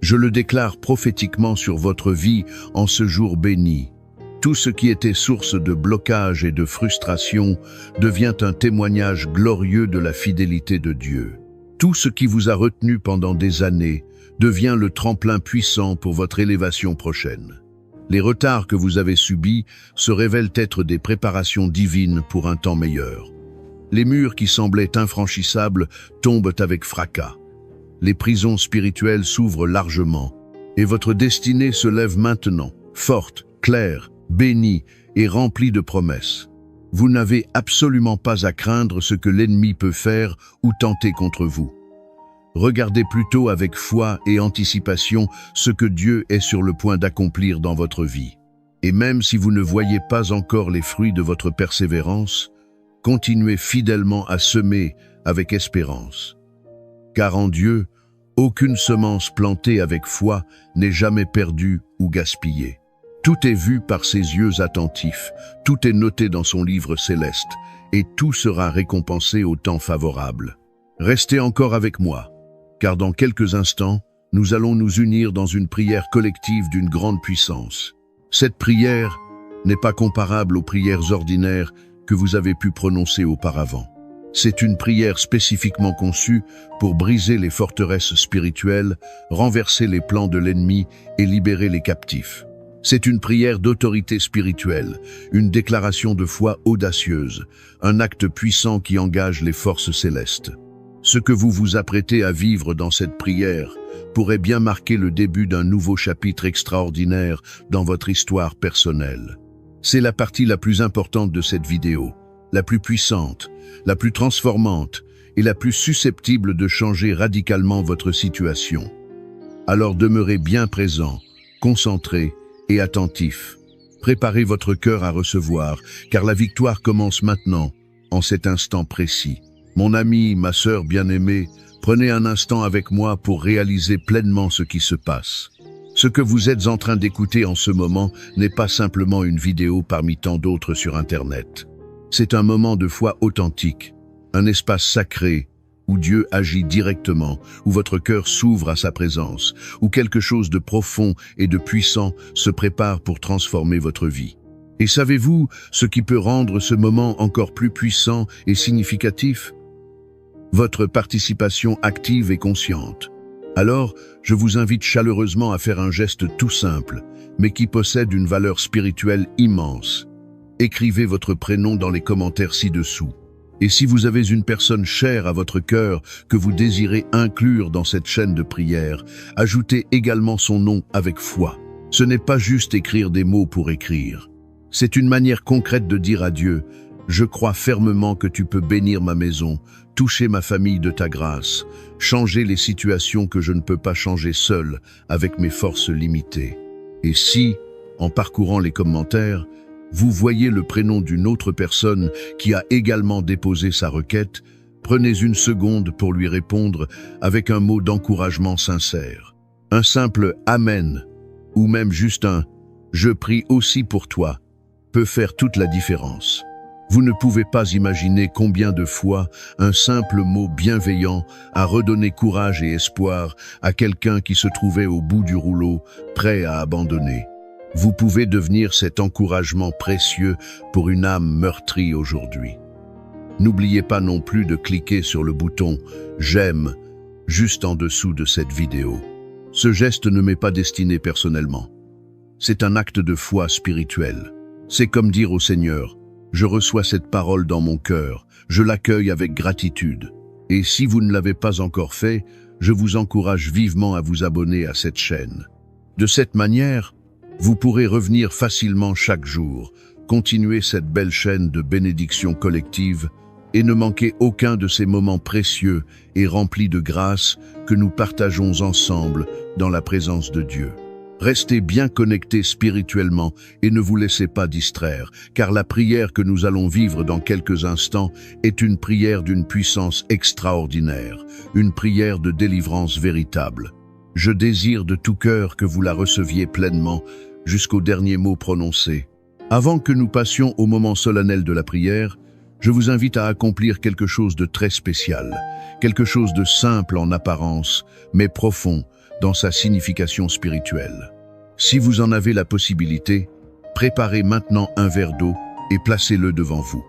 Je le déclare prophétiquement sur votre vie en ce jour béni. Tout ce qui était source de blocage et de frustration devient un témoignage glorieux de la fidélité de Dieu. Tout ce qui vous a retenu pendant des années devient le tremplin puissant pour votre élévation prochaine. Les retards que vous avez subis se révèlent être des préparations divines pour un temps meilleur. Les murs qui semblaient infranchissables tombent avec fracas. Les prisons spirituelles s'ouvrent largement, et votre destinée se lève maintenant, forte, claire, bénie et remplie de promesses. Vous n'avez absolument pas à craindre ce que l'ennemi peut faire ou tenter contre vous. Regardez plutôt avec foi et anticipation ce que Dieu est sur le point d'accomplir dans votre vie. Et même si vous ne voyez pas encore les fruits de votre persévérance, continuez fidèlement à semer avec espérance. Car en Dieu, aucune semence plantée avec foi n'est jamais perdue ou gaspillée. Tout est vu par ses yeux attentifs, tout est noté dans son livre céleste, et tout sera récompensé au temps favorable. Restez encore avec moi, car dans quelques instants, nous allons nous unir dans une prière collective d'une grande puissance. Cette prière n'est pas comparable aux prières ordinaires que vous avez pu prononcer auparavant. C'est une prière spécifiquement conçue pour briser les forteresses spirituelles, renverser les plans de l'ennemi et libérer les captifs. C'est une prière d'autorité spirituelle, une déclaration de foi audacieuse, un acte puissant qui engage les forces célestes. Ce que vous vous apprêtez à vivre dans cette prière pourrait bien marquer le début d'un nouveau chapitre extraordinaire dans votre histoire personnelle. C'est la partie la plus importante de cette vidéo, la plus puissante, la plus transformante et la plus susceptible de changer radicalement votre situation. Alors demeurez bien présent, concentré et attentif. Préparez votre cœur à recevoir, car la victoire commence maintenant, en cet instant précis. Mon ami, ma sœur bien-aimée, prenez un instant avec moi pour réaliser pleinement ce qui se passe. Ce que vous êtes en train d'écouter en ce moment n'est pas simplement une vidéo parmi tant d'autres sur Internet. C'est un moment de foi authentique, un espace sacré où Dieu agit directement, où votre cœur s'ouvre à sa présence, où quelque chose de profond et de puissant se prépare pour transformer votre vie. Et savez-vous ce qui peut rendre ce moment encore plus puissant et significatif? Votre participation active et consciente. Alors, je vous invite chaleureusement à faire un geste tout simple, mais qui possède une valeur spirituelle immense. Écrivez votre prénom dans les commentaires ci-dessous. Et si vous avez une personne chère à votre cœur que vous désirez inclure dans cette chaîne de prière, ajoutez également son nom avec foi. Ce n'est pas juste écrire des mots pour écrire. C'est une manière concrète de dire à Dieu « Je crois fermement que tu peux bénir ma maison, toucher ma famille de ta grâce, changer les situations que je ne peux pas changer seul avec mes forces limitées. » Et si, en parcourant les commentaires, vous voyez le prénom d'une autre personne qui a également déposé sa requête, prenez une seconde pour lui répondre avec un mot d'encouragement sincère. Un simple « Amen » ou même juste un « Je prie aussi pour toi » peut faire toute la différence. Vous ne pouvez pas imaginer combien de fois un simple mot bienveillant a redonné courage et espoir à quelqu'un qui se trouvait au bout du rouleau, prêt à abandonner. Vous pouvez devenir cet encouragement précieux pour une âme meurtrie aujourd'hui. N'oubliez pas non plus de cliquer sur le bouton « J'aime » juste en dessous de cette vidéo. Ce geste ne m'est pas destiné personnellement. C'est un acte de foi spirituelle. C'est comme dire au Seigneur « Je reçois cette parole dans mon cœur, je l'accueille avec gratitude. » Et si vous ne l'avez pas encore fait, je vous encourage vivement à vous abonner à cette chaîne. De cette manière, vous pourrez revenir facilement chaque jour, continuer cette belle chaîne de bénédictions collectives et ne manquer aucun de ces moments précieux et remplis de grâce que nous partageons ensemble dans la présence de Dieu. Restez bien connectés spirituellement et ne vous laissez pas distraire, car la prière que nous allons vivre dans quelques instants est une prière d'une puissance extraordinaire, une prière de délivrance véritable. Je désire de tout cœur que vous la receviez pleinement jusqu'au dernier mot prononcé. Avant que nous passions au moment solennel de la prière, je vous invite à accomplir quelque chose de très spécial, quelque chose de simple en apparence, mais profond, dans sa signification spirituelle. Si vous en avez la possibilité, préparez maintenant un verre d'eau et placez-le devant vous.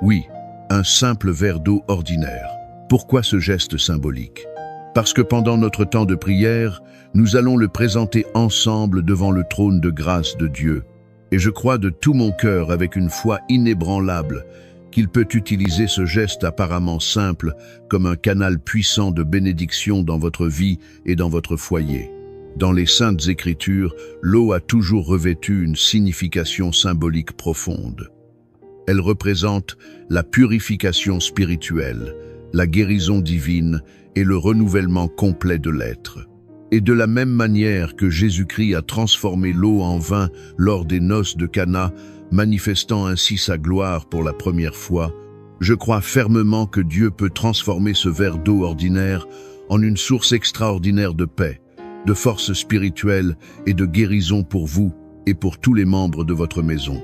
Oui, un simple verre d'eau ordinaire. Pourquoi ce geste symbolique? Parce que pendant notre temps de prière, nous allons le présenter ensemble devant le trône de grâce de Dieu. Et je crois de tout mon cœur, avec une foi inébranlable, qu'il peut utiliser ce geste apparemment simple comme un canal puissant de bénédiction dans votre vie et dans votre foyer. Dans les Saintes Écritures, l'eau a toujours revêtu une signification symbolique profonde. Elle représente la purification spirituelle, la guérison divine et le renouvellement complet de l'être. Et de la même manière que Jésus-Christ a transformé l'eau en vin lors des noces de Cana, manifestant ainsi sa gloire pour la première fois, je crois fermement que Dieu peut transformer ce verre d'eau ordinaire en une source extraordinaire de paix, de force spirituelle et de guérison pour vous et pour tous les membres de votre maison.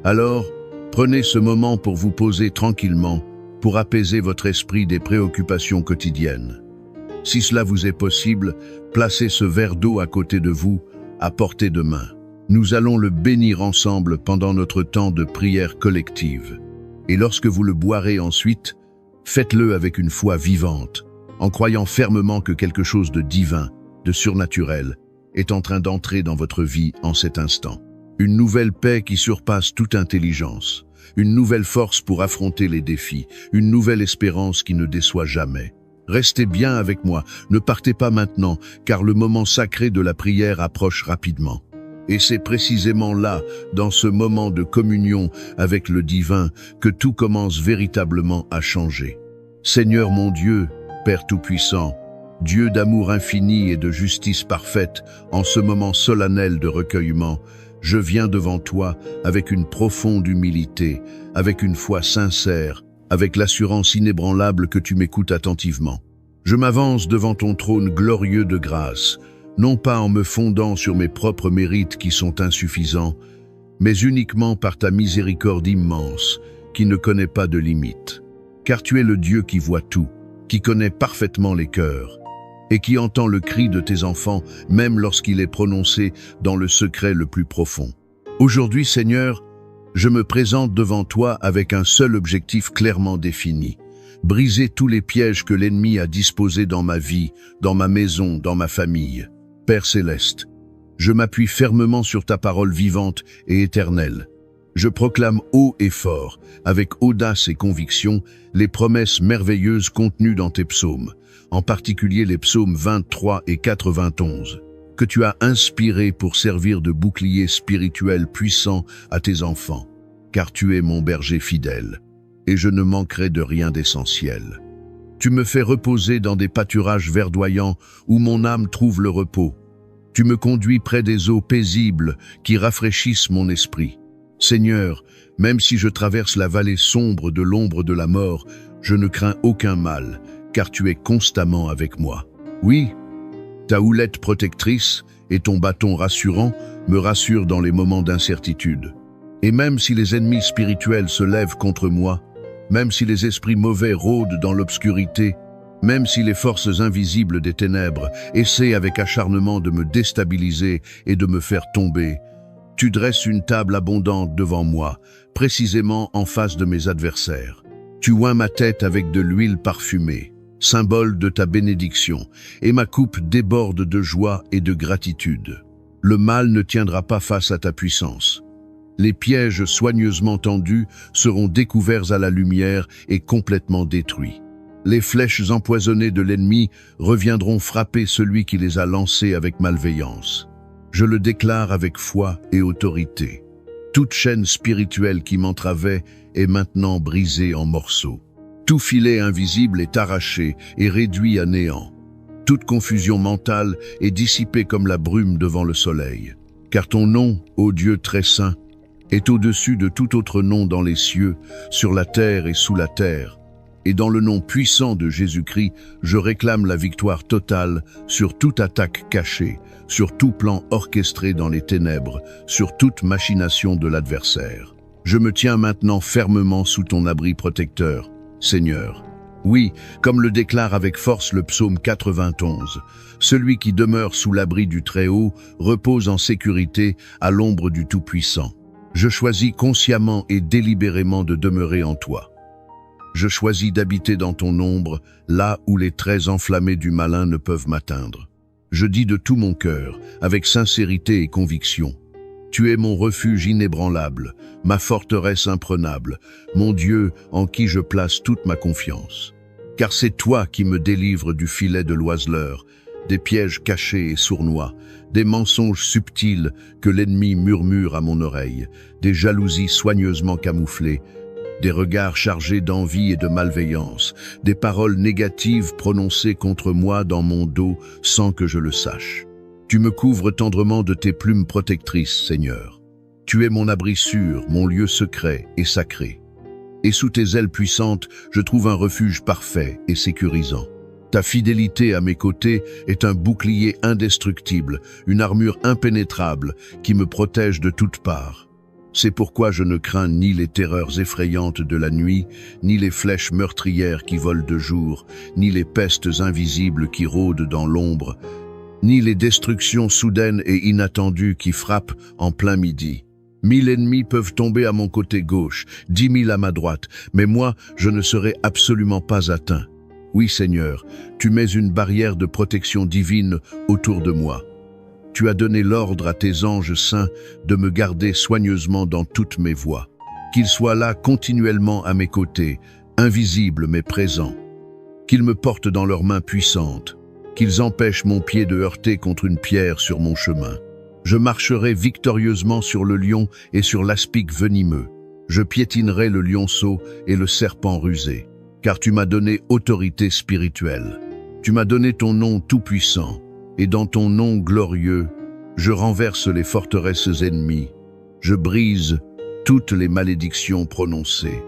Alors, prenez ce moment pour vous poser tranquillement, pour apaiser votre esprit des préoccupations quotidiennes. Si cela vous est possible, placez ce verre d'eau à côté de vous, à portée de main. Nous allons le bénir ensemble pendant notre temps de prière collective. Et lorsque vous le boirez ensuite, faites-le avec une foi vivante, en croyant fermement que quelque chose de divin, de surnaturel, est en train d'entrer dans votre vie en cet instant. Une nouvelle paix qui surpasse toute intelligence, une nouvelle force pour affronter les défis, une nouvelle espérance qui ne déçoit jamais. Restez bien avec moi, ne partez pas maintenant, car le moment sacré de la prière approche rapidement. Et c'est précisément là, dans ce moment de communion avec le divin, que tout commence véritablement à changer. Seigneur mon Dieu, Père Tout-Puissant, Dieu d'amour infini et de justice parfaite, en ce moment solennel de recueillement, je viens devant toi avec une profonde humilité, avec une foi sincère, avec l'assurance inébranlable que tu m'écoutes attentivement. Je m'avance devant ton trône glorieux de grâce, non pas en me fondant sur mes propres mérites qui sont insuffisants, mais uniquement par ta miséricorde immense, qui ne connaît pas de limites. Car tu es le Dieu qui voit tout, qui connaît parfaitement les cœurs, et qui entend le cri de tes enfants, même lorsqu'il est prononcé dans le secret le plus profond. Aujourd'hui, Seigneur, je me présente devant toi avec un seul objectif clairement défini: briser tous les pièges que l'ennemi a disposés dans ma vie, dans ma maison, dans ma famille. Père Céleste, je m'appuie fermement sur ta parole vivante et éternelle. Je proclame haut et fort, avec audace et conviction, les promesses merveilleuses contenues dans tes psaumes, en particulier les psaumes 23 et 91, que tu as inspirés pour servir de bouclier spirituel puissant à tes enfants, car tu es mon berger fidèle, et je ne manquerai de rien d'essentiel. Tu me fais reposer dans des pâturages verdoyants où mon âme trouve le repos. Tu me conduis près des eaux paisibles qui rafraîchissent mon esprit. Seigneur, même si je traverse la vallée sombre de l'ombre de la mort, je ne crains aucun mal, car tu es constamment avec moi. Oui, ta houlette protectrice et ton bâton rassurant me rassurent dans les moments d'incertitude. Et même si les ennemis spirituels se lèvent contre moi, même si les esprits mauvais rôdent dans l'obscurité, même si les forces invisibles des ténèbres essaient avec acharnement de me déstabiliser et de me faire tomber, tu dresses une table abondante devant moi, précisément en face de mes adversaires. Tu oins ma tête avec de l'huile parfumée, symbole de ta bénédiction, et ma coupe déborde de joie et de gratitude. Le mal ne tiendra pas face à ta puissance. Les pièges soigneusement tendus seront découverts à la lumière et complètement détruits. Les flèches empoisonnées de l'ennemi reviendront frapper celui qui les a lancées avec malveillance. Je le déclare avec foi et autorité. Toute chaîne spirituelle qui m'entravait est maintenant brisée en morceaux. Tout filet invisible est arraché et réduit à néant. Toute confusion mentale est dissipée comme la brume devant le soleil. Car ton nom, ô Dieu très saint, est au-dessus de tout autre nom dans les cieux, sur la terre et sous la terre. Et dans le nom puissant de Jésus-Christ, je réclame la victoire totale sur toute attaque cachée, sur tout plan orchestré dans les ténèbres, sur toute machination de l'adversaire. Je me tiens maintenant fermement sous ton abri protecteur, Seigneur, Oui, comme le déclare avec force le psaume 91, « Celui qui demeure sous l'abri du Très-Haut repose en sécurité à l'ombre du Tout-Puissant. Je choisis consciemment et délibérément de demeurer en toi. Je choisis d'habiter dans ton ombre, là où les traits enflammés du malin ne peuvent m'atteindre. Je dis de tout mon cœur, avec sincérité et conviction, tu es mon refuge inébranlable, ma forteresse imprenable, mon Dieu en qui je place toute ma confiance. Car c'est toi qui me délivres du filet de l'oiseleur, des pièges cachés et sournois, des mensonges subtils que l'ennemi murmure à mon oreille, des jalousies soigneusement camouflées, des regards chargés d'envie et de malveillance, des paroles négatives prononcées contre moi dans mon dos sans que je le sache. Tu me couvres tendrement de tes plumes protectrices, Seigneur. Tu es mon abri sûr, mon lieu secret et sacré. Et sous tes ailes puissantes, je trouve un refuge parfait et sécurisant. Ta fidélité à mes côtés est un bouclier indestructible, une armure impénétrable qui me protège de toutes parts. C'est pourquoi je ne crains ni les terreurs effrayantes de la nuit, ni les flèches meurtrières qui volent de jour, ni les pestes invisibles qui rôdent dans l'ombre, ni les destructions soudaines et inattendues qui frappent en plein midi. 1000 ennemis peuvent tomber à mon côté gauche, 10 000 à ma droite, mais moi, je ne serai absolument pas atteint. Oui, Seigneur, tu mets une barrière de protection divine autour de moi. Tu as donné l'ordre à tes anges saints de me garder soigneusement dans toutes mes voies. Qu'ils soient là continuellement à mes côtés, invisibles mais présents. Qu'ils me portent dans leurs mains puissantes. Qu'ils empêchent mon pied de heurter contre une pierre sur mon chemin. Je marcherai victorieusement sur le lion et sur l'aspic venimeux. Je piétinerai le lionceau et le serpent rusé. Car tu m'as donné autorité spirituelle. Tu m'as donné ton nom tout-puissant. Et dans ton nom glorieux, je renverse les forteresses ennemies. Je brise toutes les malédictions prononcées.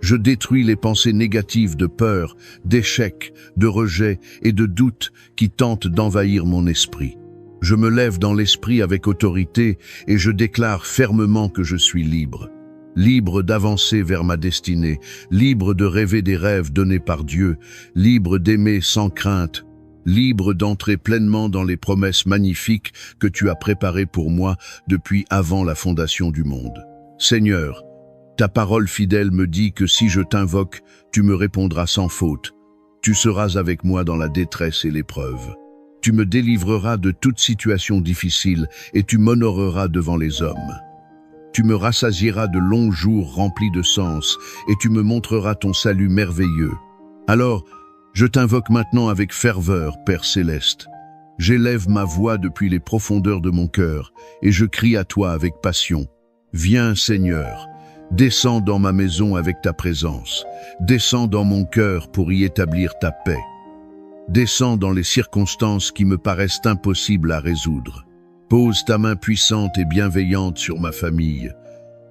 Je détruis les pensées négatives de peur, d'échec, de rejet et de doute qui tentent d'envahir mon esprit. Je me lève dans l'esprit avec autorité et je déclare fermement que je suis libre. Libre d'avancer vers ma destinée, libre de rêver des rêves donnés par Dieu, libre d'aimer sans crainte, libre d'entrer pleinement dans les promesses magnifiques que tu as préparées pour moi depuis avant la fondation du monde. Seigneur, ta parole fidèle me dit que si je t'invoque, tu me répondras sans faute. Tu seras avec moi dans la détresse et l'épreuve. Tu me délivreras de toute situation difficile et tu m'honoreras devant les hommes. Tu me rassasieras de longs jours remplis de sens et tu me montreras ton salut merveilleux. Alors, je t'invoque maintenant avec ferveur, Père céleste. J'élève ma voix depuis les profondeurs de mon cœur et je crie à toi avec passion. Viens, Seigneur, descends dans ma maison avec ta présence. Descends dans mon cœur pour y établir ta paix. Descends dans les circonstances qui me paraissent impossibles à résoudre. Pose ta main puissante et bienveillante sur ma famille.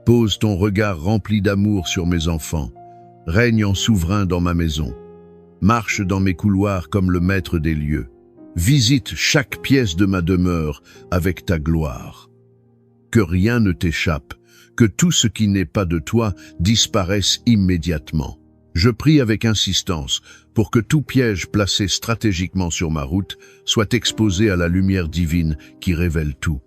Pose ton regard rempli d'amour sur mes enfants. Règne en souverain dans ma maison. Marche dans mes couloirs comme le maître des lieux. Visite chaque pièce de ma demeure avec ta gloire. Que rien ne t'échappe, que tout ce qui n'est pas de toi disparaisse immédiatement. Je prie avec insistance pour que tout piège placé stratégiquement sur ma route soit exposé à la lumière divine qui révèle tout.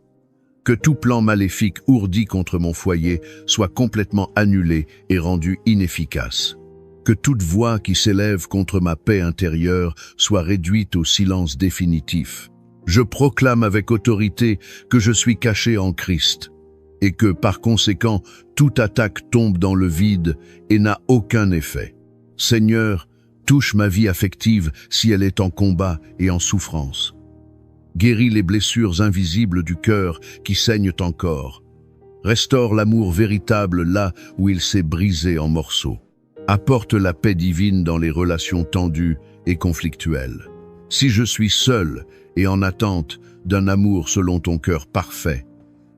Que tout plan maléfique ourdi contre mon foyer soit complètement annulé et rendu inefficace. Que toute voix qui s'élève contre ma paix intérieure soit réduite au silence définitif. Je proclame avec autorité que je suis caché en Christ et que, par conséquent, toute attaque tombe dans le vide et n'a aucun effet. Seigneur, touche ma vie affective si elle est en combat et en souffrance. Guéris les blessures invisibles du cœur qui saignent encore. Restaure l'amour véritable là où il s'est brisé en morceaux. Apporte la paix divine dans les relations tendues et conflictuelles. Si je suis seul et en attente d'un amour selon ton cœur parfait,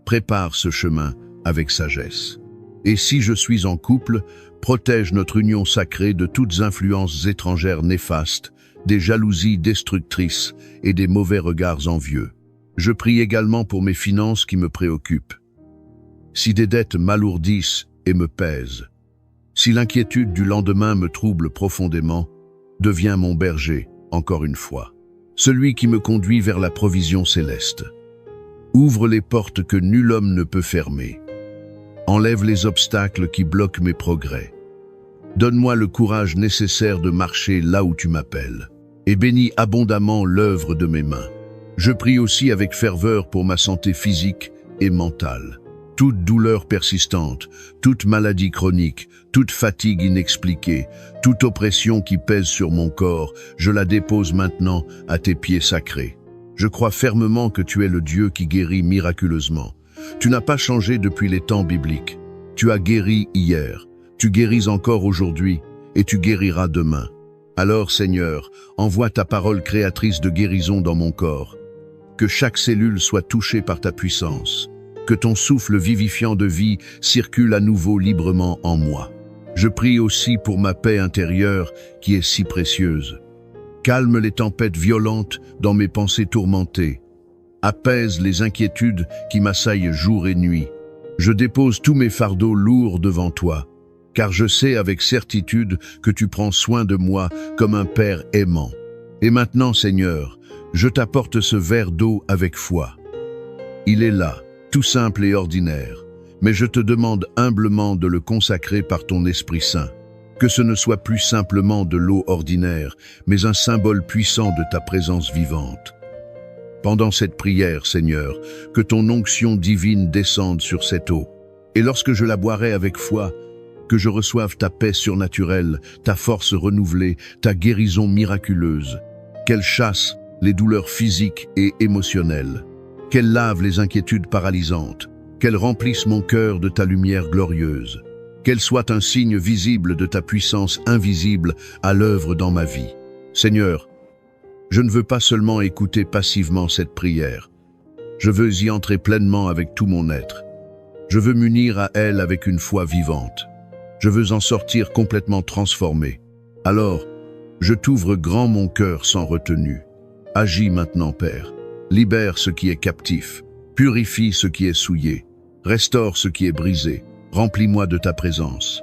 prépare ce chemin avec sagesse. Et si je suis en couple, protège notre union sacrée de toutes influences étrangères néfastes, des jalousies destructrices et des mauvais regards envieux. Je prie également pour mes finances qui me préoccupent. Si des dettes m'alourdissent et me pèsent, si l'inquiétude du lendemain me trouble profondément, deviens mon berger, encore une fois. Celui qui me conduit vers la provision céleste. Ouvre les portes que nul homme ne peut fermer. Enlève les obstacles qui bloquent mes progrès. Donne-moi le courage nécessaire de marcher là où tu m'appelles. Et bénis abondamment l'œuvre de mes mains. Je prie aussi avec ferveur pour ma santé physique et mentale. Toute douleur persistante, toute maladie chronique, toute fatigue inexpliquée, toute oppression qui pèse sur mon corps, je la dépose maintenant à tes pieds sacrés. Je crois fermement que tu es le Dieu qui guérit miraculeusement. Tu n'as pas changé depuis les temps bibliques. Tu as guéri hier, tu guéris encore aujourd'hui et tu guériras demain. Alors, Seigneur, envoie ta parole créatrice de guérison dans mon corps. Que chaque cellule soit touchée par ta puissance. Que ton souffle vivifiant de vie circule à nouveau librement en moi. Je prie aussi pour ma paix intérieure qui est si précieuse. Calme les tempêtes violentes dans mes pensées tourmentées. Apaise les inquiétudes qui m'assaillent jour et nuit. Je dépose tous mes fardeaux lourds devant toi, car je sais avec certitude que tu prends soin de moi comme un Père aimant. Et maintenant, Seigneur, je t'apporte ce verre d'eau avec foi. Il est là, tout simple et ordinaire, mais je te demande humblement de le consacrer par ton Esprit Saint. Que ce ne soit plus simplement de l'eau ordinaire, mais un symbole puissant de ta présence vivante. Pendant cette prière, Seigneur, que ton onction divine descende sur cette eau. Et lorsque je la boirai avec foi, que je reçoive ta paix surnaturelle, ta force renouvelée, ta guérison miraculeuse. Qu'elle chasse les douleurs physiques et émotionnelles. Qu'elle lave les inquiétudes paralysantes. Qu'elle remplisse mon cœur de ta lumière glorieuse. Qu'elle soit un signe visible de ta puissance invisible à l'œuvre dans ma vie. Seigneur, je ne veux pas seulement écouter passivement cette prière. Je veux y entrer pleinement avec tout mon être. Je veux m'unir à elle avec une foi vivante. Je veux en sortir complètement transformé. Alors, je t'ouvre grand mon cœur sans retenue. Agis maintenant, Père. Libère ce qui est captif. Purifie ce qui est souillé. Restaure ce qui est brisé. Remplis-moi de ta présence.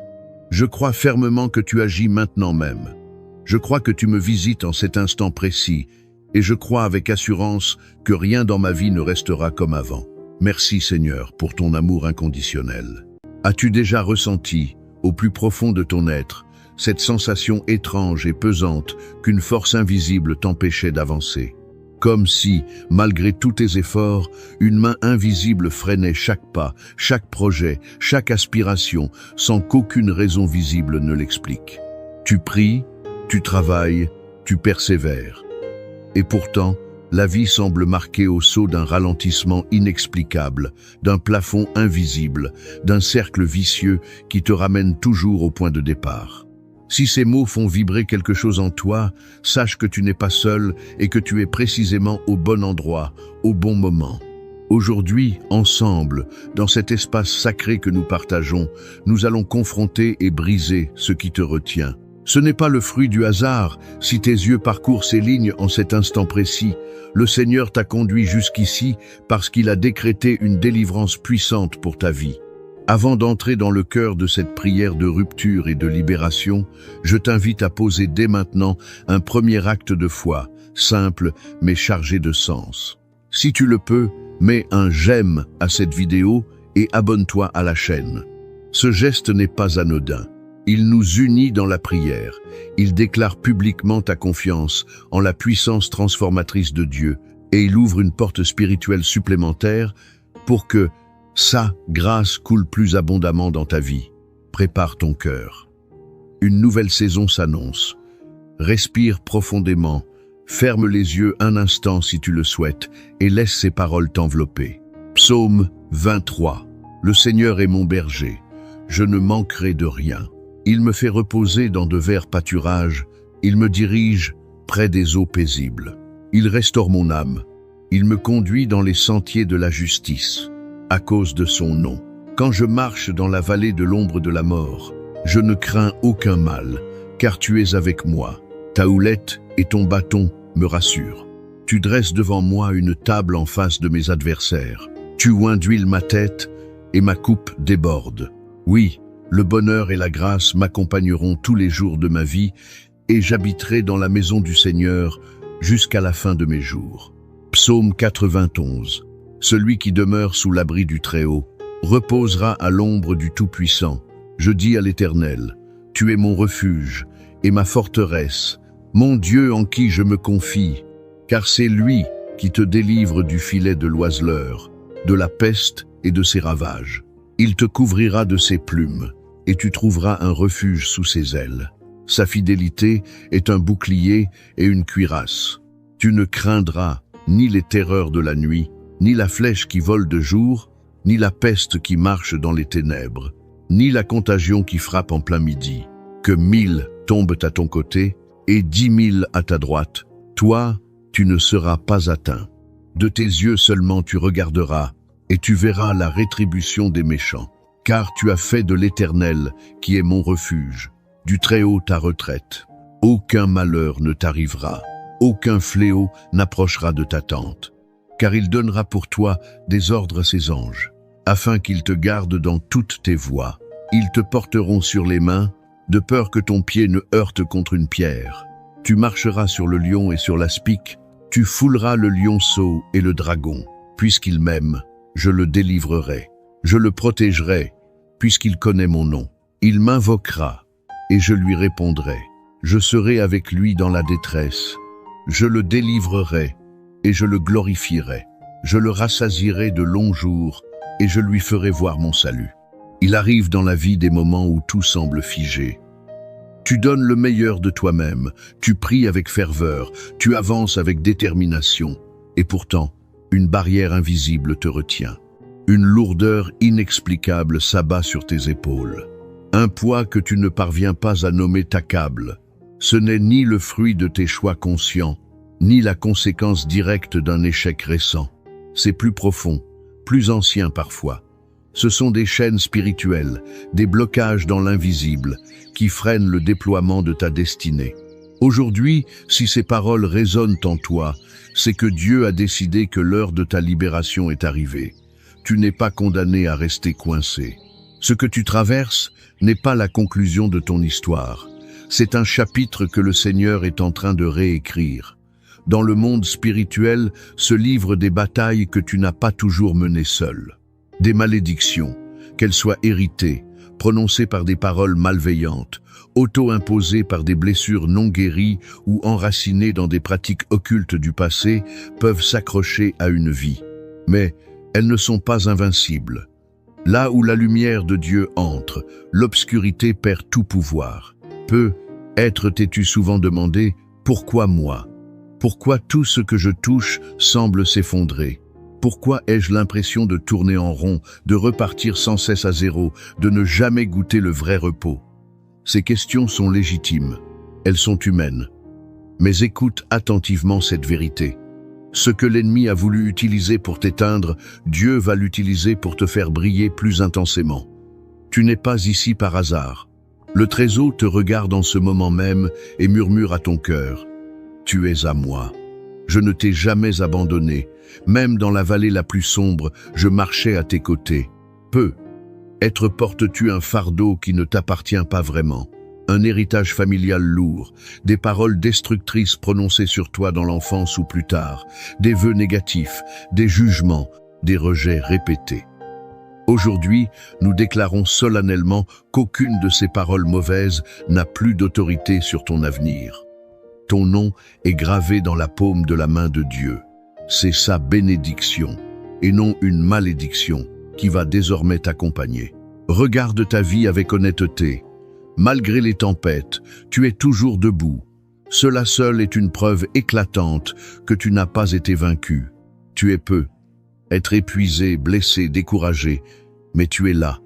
Je crois fermement que tu agis maintenant même. Je crois que tu me visites en cet instant précis, et je crois avec assurance que rien dans ma vie ne restera comme avant. Merci Seigneur pour ton amour inconditionnel. As-tu déjà ressenti, au plus profond de ton être, cette sensation étrange et pesante qu'une force invisible t'empêchait d'avancer? Comme si, malgré tous tes efforts, une main invisible freinait chaque pas, chaque projet, chaque aspiration, sans qu'aucune raison visible ne l'explique. Tu pries, tu travailles, tu persévères. Et pourtant, la vie semble marquée au sceau d'un ralentissement inexplicable, d'un plafond invisible, d'un cercle vicieux qui te ramène toujours au point de départ. Si ces mots font vibrer quelque chose en toi, sache que tu n'es pas seul et que tu es précisément au bon endroit, au bon moment. Aujourd'hui, ensemble, dans cet espace sacré que nous partageons, nous allons confronter et briser ce qui te retient. Ce n'est pas le fruit du hasard si tes yeux parcourent ces lignes en cet instant précis. Le Seigneur t'a conduit jusqu'ici parce qu'il a décrété une délivrance puissante pour ta vie. Avant d'entrer dans le cœur de cette prière de rupture et de libération, je t'invite à poser dès maintenant un premier acte de foi, simple mais chargé de sens. Si tu le peux, mets un j'aime à cette vidéo et abonne-toi à la chaîne. Ce geste n'est pas anodin. Il nous unit dans la prière. Il déclare publiquement ta confiance en la puissance transformatrice de Dieu et il ouvre une porte spirituelle supplémentaire pour que sa grâce coule plus abondamment dans ta vie. Prépare ton cœur. Une nouvelle saison s'annonce. Respire profondément, ferme les yeux un instant si tu le souhaites et laisse ces paroles t'envelopper. Psaume 23. Le Seigneur est mon berger, je ne manquerai de rien. Il me fait reposer dans de verts pâturages, il me dirige près des eaux paisibles. Il restaure mon âme, il me conduit dans les sentiers de la justice, à cause de son nom. Quand je marche dans la vallée de l'ombre de la mort, je ne crains aucun mal, car tu es avec moi. Ta houlette et ton bâton me rassurent. Tu dresses devant moi une table en face de mes adversaires. Tu oins d'huile ma tête et ma coupe déborde. Oui, le bonheur et la grâce m'accompagneront tous les jours de ma vie et j'habiterai dans la maison du Seigneur jusqu'à la fin de mes jours. Psaume 91. Celui qui demeure sous l'abri du Très-Haut reposera à l'ombre du Tout-Puissant. Je dis à l'Éternel, tu es mon refuge et ma forteresse, mon Dieu en qui je me confie, car c'est lui qui te délivre du filet de l'oiseleur, de la peste et de ses ravages. Il te couvrira de ses plumes, et tu trouveras un refuge sous ses ailes. Sa fidélité est un bouclier et une cuirasse. Tu ne craindras ni les terreurs de la nuit, ni la flèche qui vole de jour, ni la peste qui marche dans les ténèbres, ni la contagion qui frappe en plein midi. Que 1000 tombent à ton côté et 10 000 à ta droite, toi, tu ne seras pas atteint. De tes yeux seulement tu regarderas, et tu verras la rétribution des méchants. Car tu as fait de l'Éternel, qui est mon refuge, du Très-Haut ta retraite. Aucun malheur ne t'arrivera, aucun fléau n'approchera de ta tente. Car il donnera pour toi des ordres à ses anges, afin qu'ils te gardent dans toutes tes voies. Ils te porteront sur les mains, de peur que ton pied ne heurte contre une pierre. Tu marcheras sur le lion et sur l'aspic, tu fouleras le lionceau et le dragon. Puisqu'il m'aime, je le délivrerai. Je le protégerai, puisqu'il connaît mon nom. Il m'invoquera, et je lui répondrai. Je serai avec lui dans la détresse. Je le délivrerai, et je le glorifierai. Je le rassasierai de longs jours, et je lui ferai voir mon salut. Il arrive dans la vie des moments où tout semble figé. Tu donnes le meilleur de toi-même, tu pries avec ferveur, tu avances avec détermination, et pourtant, une barrière invisible te retient. Une lourdeur inexplicable s'abat sur tes épaules. Un poids que tu ne parviens pas à nommer t'accable. Ce n'est ni le fruit de tes choix conscients, ni la conséquence directe d'un échec récent. C'est plus profond, plus ancien parfois. Ce sont des chaînes spirituelles, des blocages dans l'invisible, qui freinent le déploiement de ta destinée. Aujourd'hui, si ces paroles résonnent en toi, c'est que Dieu a décidé que l'heure de ta libération est arrivée. Tu n'es pas condamné à rester coincé. Ce que tu traverses n'est pas la conclusion de ton histoire. C'est un chapitre que le Seigneur est en train de réécrire. Dans le monde spirituel se livrent des batailles que tu n'as pas toujours menées seul. Des malédictions, qu'elles soient héritées, prononcées par des paroles malveillantes, auto-imposées par des blessures non guéries ou enracinées dans des pratiques occultes du passé, peuvent s'accrocher à une vie. Mais elles ne sont pas invincibles. Là où la lumière de Dieu entre, l'obscurité perd tout pouvoir. T'es-tu souvent demandé « Pourquoi moi ?» Pourquoi tout ce que je touche semble s'effondrer? Pourquoi ai-je l'impression de tourner en rond, de repartir sans cesse à zéro, de ne jamais goûter le vrai repos? Ces questions sont légitimes, elles sont humaines. Mais écoute attentivement cette vérité. Ce que l'ennemi a voulu utiliser pour t'éteindre, Dieu va l'utiliser pour te faire briller plus intensément. Tu n'es pas ici par hasard. Le Très-Haut te regarde en ce moment même et murmure à ton cœur. Tu es à moi. Je ne t'ai jamais abandonné. Même dans la vallée la plus sombre, je marchais à tes côtés. Être portes-tu un fardeau qui ne t'appartient pas vraiment, un héritage familial lourd, des paroles destructrices prononcées sur toi dans l'enfance ou plus tard, des vœux négatifs, des jugements, des rejets répétés. Aujourd'hui, nous déclarons solennellement qu'aucune de ces paroles mauvaises n'a plus d'autorité sur ton avenir. Ton nom est gravé dans la paume de la main de Dieu. C'est sa bénédiction, et non une malédiction, qui va désormais t'accompagner. Regarde ta vie avec honnêteté. Malgré les tempêtes, tu es toujours debout. Cela seul est une preuve éclatante que tu n'as pas été vaincu. Tu es être épuisé, blessé, découragé, mais tu es là.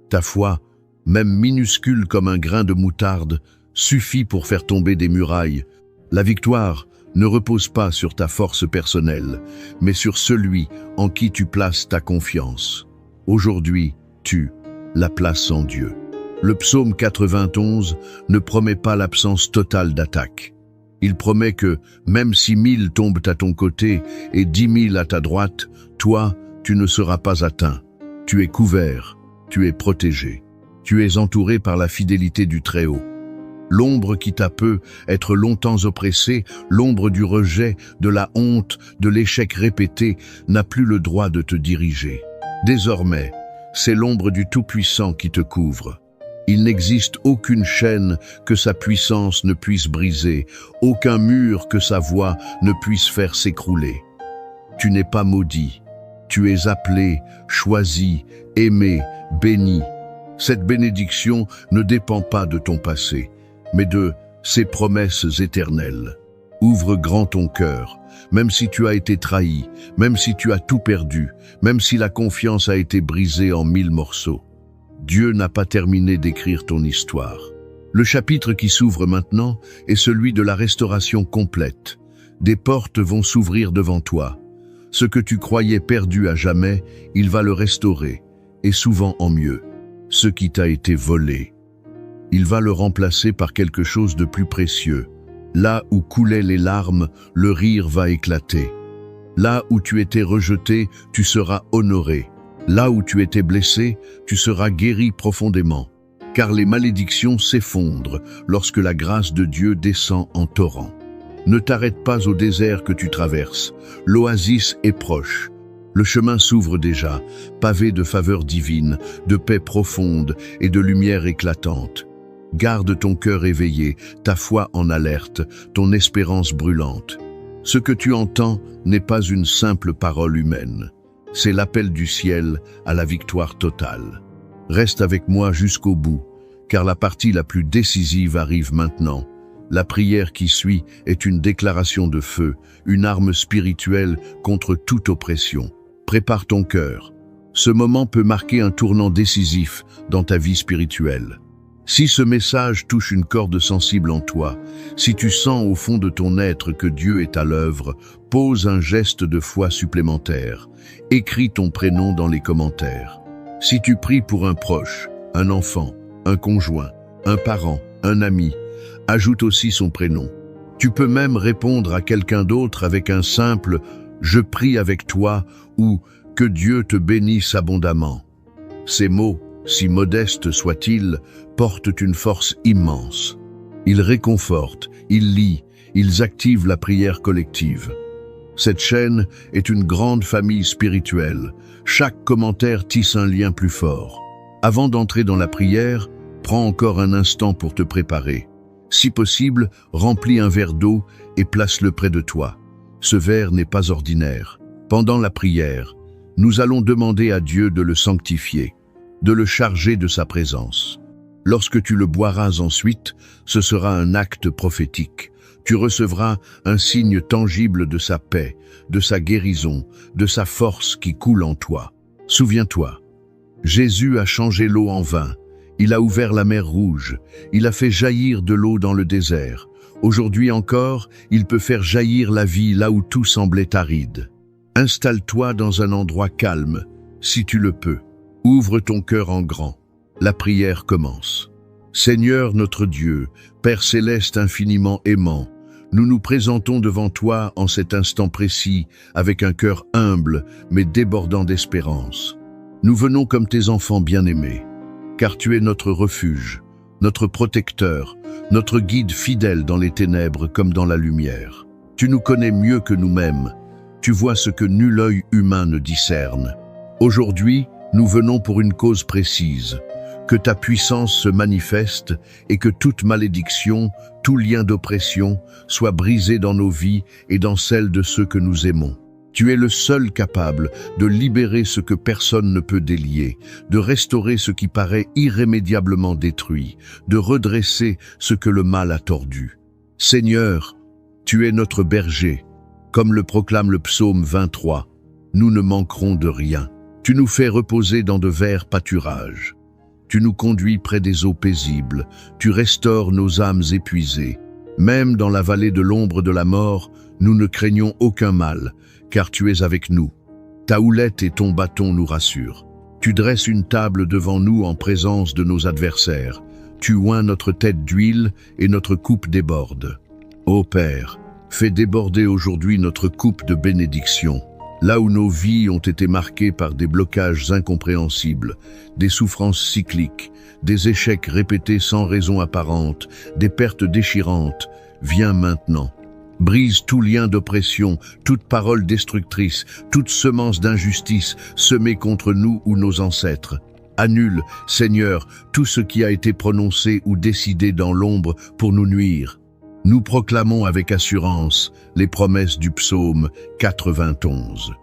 Ta foi, même minuscule comme un grain de moutarde, suffit pour faire tomber des murailles. La victoire ne repose pas sur ta force personnelle, mais sur celui en qui tu places ta confiance. Aujourd'hui, tu la places en Dieu. Le psaume 91 ne promet pas l'absence totale d'attaque. Il promet que, même si 1000 tombent à ton côté et 10 000 à ta droite, toi, tu ne seras pas atteint. Tu es couvert, tu es protégé. Tu es entouré par la fidélité du Très-Haut. L'ombre qui t'a peut être longtemps oppressée, l'ombre du rejet, de la honte, de l'échec répété, n'a plus le droit de te diriger. Désormais, c'est l'ombre du Tout-Puissant qui te couvre. Il n'existe aucune chaîne que sa puissance ne puisse briser, aucun mur que sa voix ne puisse faire s'écrouler. Tu n'es pas maudit, tu es appelé, choisi, aimé, béni. Cette bénédiction ne dépend pas de ton passé, mais de ses promesses éternelles. Ouvre grand ton cœur, même si tu as été trahi, même si tu as tout perdu, même si la confiance a été brisée en 1000 morceaux. Dieu n'a pas terminé d'écrire ton histoire. Le chapitre qui s'ouvre maintenant est celui de la restauration complète. Des portes vont s'ouvrir devant toi. Ce que tu croyais perdu à jamais, il va le restaurer, et souvent en mieux. Ce qui t'a été volé, il va le remplacer par quelque chose de plus précieux. Là où coulaient les larmes, le rire va éclater. Là où tu étais rejeté, tu seras honoré. Là où tu étais blessé, tu seras guéri profondément. Car les malédictions s'effondrent lorsque la grâce de Dieu descend en torrent. Ne t'arrête pas au désert que tu traverses. L'oasis est proche. Le chemin s'ouvre déjà, pavé de faveurs divines, de paix profonde et de lumière éclatante. Garde ton cœur éveillé, ta foi en alerte, ton espérance brûlante. Ce que tu entends n'est pas une simple parole humaine. C'est l'appel du ciel à la victoire totale. Reste avec moi jusqu'au bout, car la partie la plus décisive arrive maintenant. La prière qui suit est une déclaration de feu, une arme spirituelle contre toute oppression. Prépare ton cœur. Ce moment peut marquer un tournant décisif dans ta vie spirituelle. Si ce message touche une corde sensible en toi, si tu sens au fond de ton être que Dieu est à l'œuvre, pose un geste de foi supplémentaire. Écris ton prénom dans les commentaires. Si tu pries pour un proche, un enfant, un conjoint, un parent, un ami, ajoute aussi son prénom. Tu peux même répondre à quelqu'un d'autre avec un simple « Je prie avec toi » ou « Que Dieu te bénisse abondamment ». Ces mots, si modestes soient-ils, portent une force immense. Ils réconfortent, ils lient, ils activent la prière collective. Cette chaîne est une grande famille spirituelle. Chaque commentaire tisse un lien plus fort. Avant d'entrer dans la prière, prends encore un instant pour te préparer. Si possible, remplis un verre d'eau et place-le près de toi. Ce verre n'est pas ordinaire. Pendant la prière, nous allons demander à Dieu de le sanctifier, de le charger de sa présence. Lorsque tu le boiras ensuite, ce sera un acte prophétique. Tu recevras un signe tangible de sa paix, de sa guérison, de sa force qui coule en toi. Souviens-toi, Jésus a changé l'eau en vin. Il a ouvert la mer Rouge. Il a fait jaillir de l'eau dans le désert. Aujourd'hui encore, il peut faire jaillir la vie là où tout semblait aride. Installe-toi dans un endroit calme, si tu le peux. Ouvre ton cœur en grand. La prière commence. Seigneur notre Dieu, Père céleste infiniment aimant, nous nous présentons devant toi en cet instant précis avec un cœur humble mais débordant d'espérance. Nous venons comme tes enfants bien-aimés, car tu es notre refuge, notre protecteur, notre guide fidèle dans les ténèbres comme dans la lumière. Tu nous connais mieux que nous-mêmes, tu vois ce que nul œil humain ne discerne. Aujourd'hui, nous venons pour une cause précise, que ta puissance se manifeste et que toute malédiction, tout lien d'oppression soit brisé dans nos vies et dans celles de ceux que nous aimons. Tu es le seul capable de libérer ce que personne ne peut délier, de restaurer ce qui paraît irrémédiablement détruit, de redresser ce que le mal a tordu. Seigneur, tu es notre berger. Comme le proclame le psaume 23, nous ne manquerons de rien. Tu nous fais reposer dans de verts pâturages. Tu nous conduis près des eaux paisibles, tu restaures nos âmes épuisées. Même dans la vallée de l'ombre de la mort, nous ne craignons aucun mal, car tu es avec nous. Ta houlette et ton bâton nous rassurent. Tu dresses une table devant nous en présence de nos adversaires. Tu oins notre tête d'huile et notre coupe déborde. Ô Père, fais déborder aujourd'hui notre coupe de bénédiction. Là où nos vies ont été marquées par des blocages incompréhensibles, des souffrances cycliques, des échecs répétés sans raison apparente, des pertes déchirantes, viens maintenant. Brise tout lien d'oppression, toute parole destructrice, toute semence d'injustice semée contre nous ou nos ancêtres. Annule, Seigneur, tout ce qui a été prononcé ou décidé dans l'ombre pour nous nuire. Nous proclamons avec assurance les promesses du psaume 91.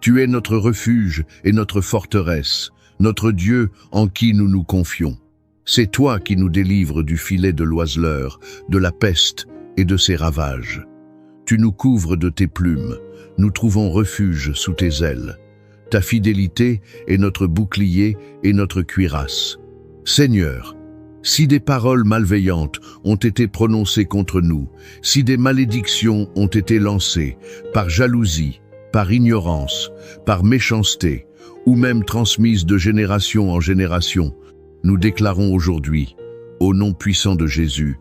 Tu es notre refuge et notre forteresse, notre Dieu en qui nous nous confions. C'est toi qui nous délivres du filet de l'oiseleur, de la peste et de ses ravages. Tu nous couvres de tes plumes, nous trouvons refuge sous tes ailes. Ta fidélité est notre bouclier et notre cuirasse. Seigneur, si des paroles malveillantes ont été prononcées contre nous, si des malédictions ont été lancées par jalousie, par ignorance, par méchanceté, ou même transmises de génération en génération, nous déclarons aujourd'hui, au nom puissant de Jésus,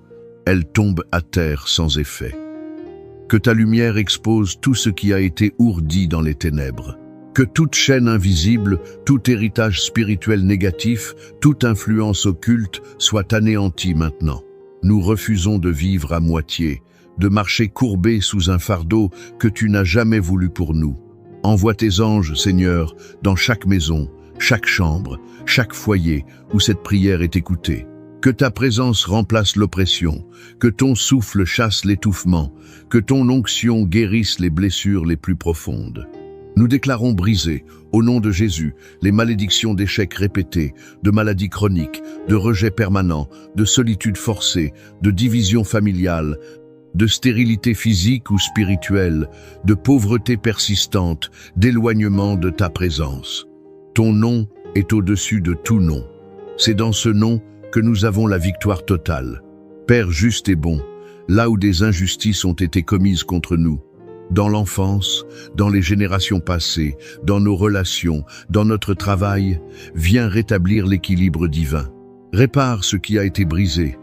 elles tombent à terre sans effet. Que ta lumière expose tout ce qui a été ourdi dans les ténèbres. Que toute chaîne invisible, tout héritage spirituel négatif, toute influence occulte soit anéantie maintenant. Nous refusons de vivre à moitié, de marcher courbés sous un fardeau que tu n'as jamais voulu pour nous. Envoie tes anges, Seigneur, dans chaque maison, chaque chambre, chaque foyer où cette prière est écoutée. Que ta présence remplace l'oppression, que ton souffle chasse l'étouffement, que ton onction guérisse les blessures les plus profondes. Nous déclarons briser, au nom de Jésus, les malédictions d'échecs répétés, de maladies chroniques, de rejets permanents, de solitude forcée, de division familiale, de stérilité physique ou spirituelle, de pauvreté persistante, d'éloignement de ta présence. Ton nom est au-dessus de tout nom. C'est dans ce nom que nous avons la victoire totale. Père juste et bon, là où des injustices ont été commises contre nous, dans l'enfance, dans les générations passées, dans nos relations, dans notre travail, viens rétablir l'équilibre divin. Répare ce qui a été brisé.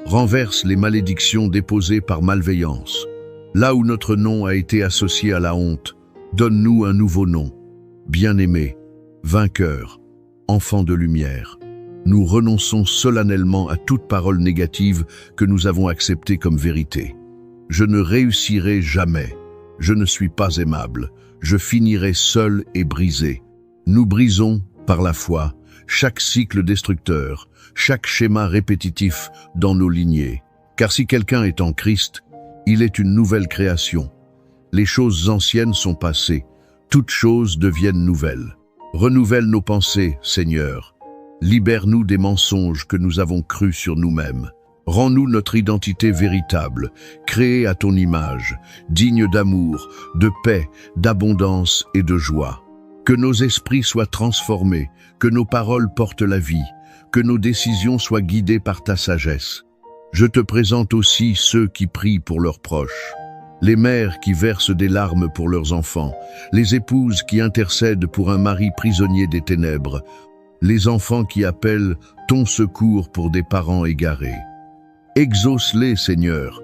Renverse les malédictions déposées par malveillance. Là où notre nom a été associé à la honte, donne-nous un nouveau nom. Bien-aimé, vainqueur, enfant de lumière. Nous renonçons solennellement à toute parole négative que nous avons acceptée comme vérité. Je ne réussirai jamais. Je ne suis pas aimable, je finirai seul et brisé. Nous brisons, par la foi, chaque cycle destructeur, chaque schéma répétitif dans nos lignées. Car si quelqu'un est en Christ, il est une nouvelle création. Les choses anciennes sont passées, toutes choses deviennent nouvelles. Renouvelle nos pensées, Seigneur. Libère-nous des mensonges que nous avons crus sur nous-mêmes. Rends-nous notre identité véritable, créée à ton image, digne d'amour, de paix, d'abondance et de joie. Que nos esprits soient transformés, que nos paroles portent la vie, que nos décisions soient guidées par ta sagesse. Je te présente aussi ceux qui prient pour leurs proches, les mères qui versent des larmes pour leurs enfants, les épouses qui intercèdent pour un mari prisonnier des ténèbres, les enfants qui appellent ton secours pour des parents égarés. Exauce-les, Seigneur.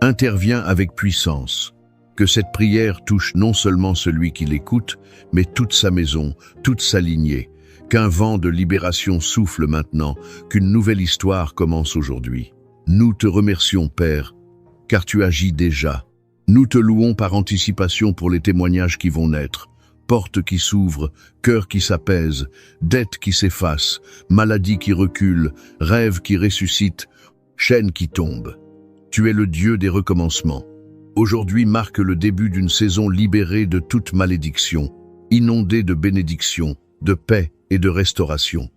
Interviens avec puissance. Que cette prière touche non seulement celui qui l'écoute, mais toute sa maison, toute sa lignée. Qu'un vent de libération souffle maintenant, qu'une nouvelle histoire commence aujourd'hui. Nous te remercions, Père, car tu agis déjà. Nous te louons par anticipation pour les témoignages qui vont naître. Portes qui s'ouvrent, cœurs qui s'apaisent, dettes qui s'effacent, maladies qui reculent, rêves qui ressuscitent, chaînes qui tombent. Tu es le Dieu des recommencements. Aujourd'hui marque le début d'une saison libérée de toute malédiction, inondée de bénédictions, de paix et de restauration.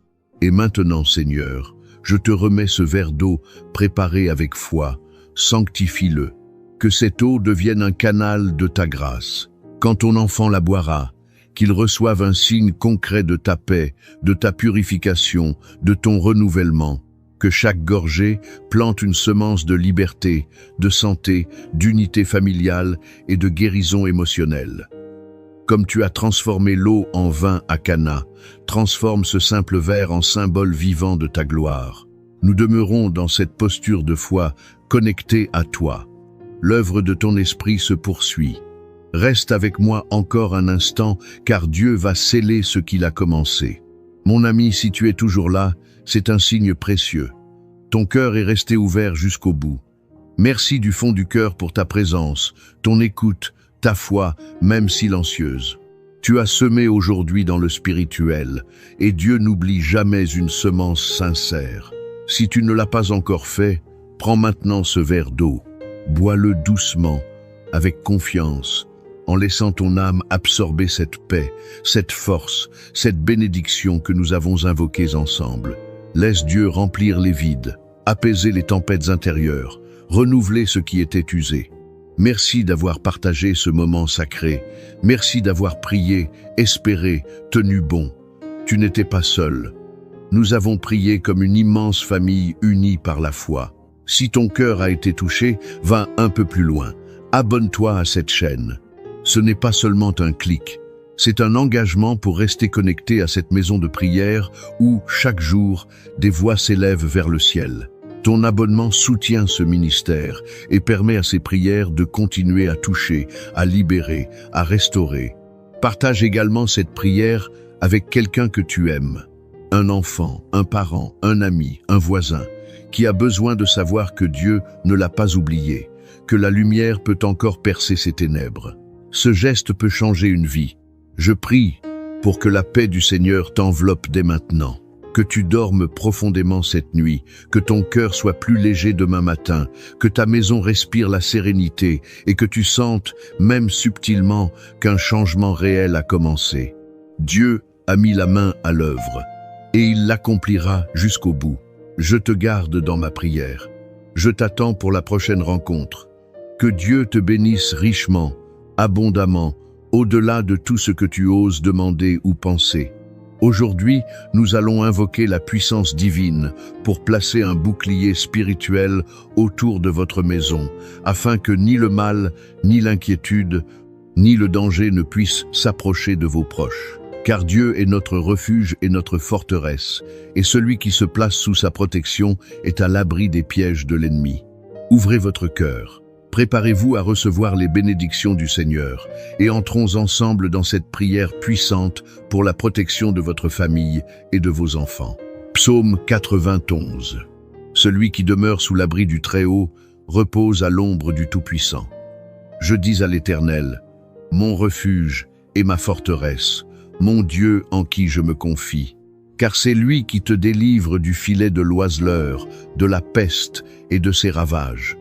Et maintenant, Seigneur, je te remets ce verre d'eau préparé avec foi, sanctifie-le. Que cette eau devienne un canal de ta grâce. Quand ton enfant la boira, qu'il reçoive un signe concret de ta paix, de ta purification, de ton renouvellement. Que chaque gorgée plante une semence de liberté, de santé, d'unité familiale et de guérison émotionnelle. Comme tu as transformé l'eau en vin à Cana, transforme ce simple verre en symbole vivant de ta gloire. Nous demeurons dans cette posture de foi, connectés à toi. L'œuvre de ton esprit se poursuit. Reste avec moi encore un instant, car Dieu va sceller ce qu'il a commencé. Mon ami, si tu es toujours là, c'est un signe précieux. Ton cœur est resté ouvert jusqu'au bout. Merci du fond du cœur pour ta présence, ton écoute, ta foi, même silencieuse. Tu as semé aujourd'hui dans le spirituel, et Dieu n'oublie jamais une semence sincère. Si tu ne l'as pas encore fait, prends maintenant ce verre d'eau. Bois-le doucement, avec confiance, en laissant ton âme absorber cette paix, cette force, cette bénédiction que nous avons invoquées ensemble. Laisse Dieu remplir les vides, apaiser les tempêtes intérieures, renouveler ce qui était usé. Merci d'avoir partagé ce moment sacré. Merci d'avoir prié, espéré, tenu bon. Tu n'étais pas seul. Nous avons prié comme une immense famille unie par la foi. Si ton cœur a été touché, va un peu plus loin. Abonne-toi à cette chaîne. Ce n'est pas seulement un clic. C'est un engagement pour rester connecté à cette maison de prière où, chaque jour, des voix s'élèvent vers le ciel. Ton abonnement soutient ce ministère et permet à ces prières de continuer à toucher, à libérer, à restaurer. Partage également cette prière avec quelqu'un que tu aimes. Un enfant, un parent, un ami, un voisin, qui a besoin de savoir que Dieu ne l'a pas oublié, que la lumière peut encore percer ses ténèbres. Ce geste peut changer une vie. Je prie pour que la paix du Seigneur t'enveloppe dès maintenant. Que tu dormes profondément cette nuit, que ton cœur soit plus léger demain matin, que ta maison respire la sérénité et que tu sentes, même subtilement, qu'un changement réel a commencé. Dieu a mis la main à l'œuvre et il l'accomplira jusqu'au bout. Je te garde dans ma prière. Je t'attends pour la prochaine rencontre. Que Dieu te bénisse richement, abondamment, au-delà de tout ce que tu oses demander ou penser. Aujourd'hui, nous allons invoquer la puissance divine pour placer un bouclier spirituel autour de votre maison, afin que ni le mal, ni l'inquiétude, ni le danger ne puissent s'approcher de vos proches. Car Dieu est notre refuge et notre forteresse, et celui qui se place sous sa protection est à l'abri des pièges de l'ennemi. Ouvrez votre cœur. Préparez-vous à recevoir les bénédictions du Seigneur et entrons ensemble dans cette prière puissante pour la protection de votre famille et de vos enfants. Psaume 91. Celui qui demeure sous l'abri du Très-Haut repose à l'ombre du Tout-Puissant. Je dis à l'Éternel, mon refuge et ma forteresse, mon Dieu en qui je me confie. Car c'est lui qui te délivre du filet de l'oiseleur, de la peste et de ses ravages.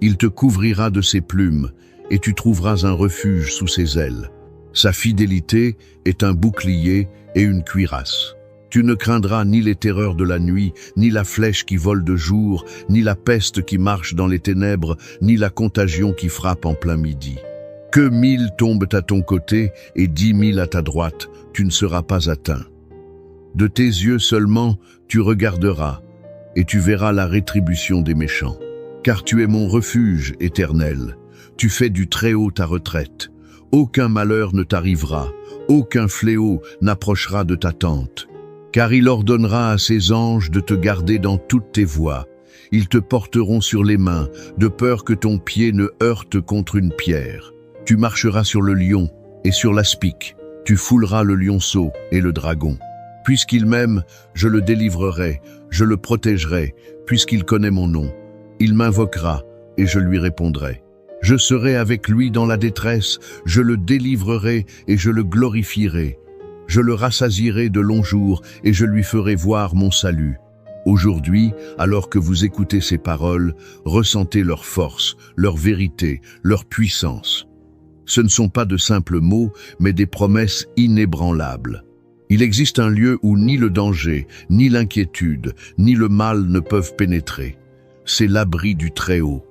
Il te couvrira de ses plumes, et tu trouveras un refuge sous ses ailes. Sa fidélité est un bouclier et une cuirasse. Tu ne craindras ni les terreurs de la nuit, ni la flèche qui vole de jour, ni la peste qui marche dans les ténèbres, ni la contagion qui frappe en plein midi. Que 1000 tombent à ton côté et 10 000 à ta droite, tu ne seras pas atteint. De tes yeux seulement, tu regarderas, et tu verras la rétribution des méchants. Car tu es mon refuge éternel, tu fais du Très-Haut ta retraite. Aucun malheur ne t'arrivera, aucun fléau n'approchera de ta tente. Car il ordonnera à ses anges de te garder dans toutes tes voies. Ils te porteront sur les mains, de peur que ton pied ne heurte contre une pierre. Tu marcheras sur le lion et sur l'aspic, tu fouleras le lionceau et le dragon. Puisqu'il m'aime, je le délivrerai, je le protégerai, puisqu'il connaît mon nom. Il m'invoquera, et je lui répondrai. Je serai avec lui dans la détresse, je le délivrerai et je le glorifierai. Je le rassasierai de longs jours et je lui ferai voir mon salut. Aujourd'hui, alors que vous écoutez ces paroles, ressentez leur force, leur vérité, leur puissance. Ce ne sont pas de simples mots, mais des promesses inébranlables. Il existe un lieu où ni le danger, ni l'inquiétude, ni le mal ne peuvent pénétrer. C'est l'abri du Très-Haut.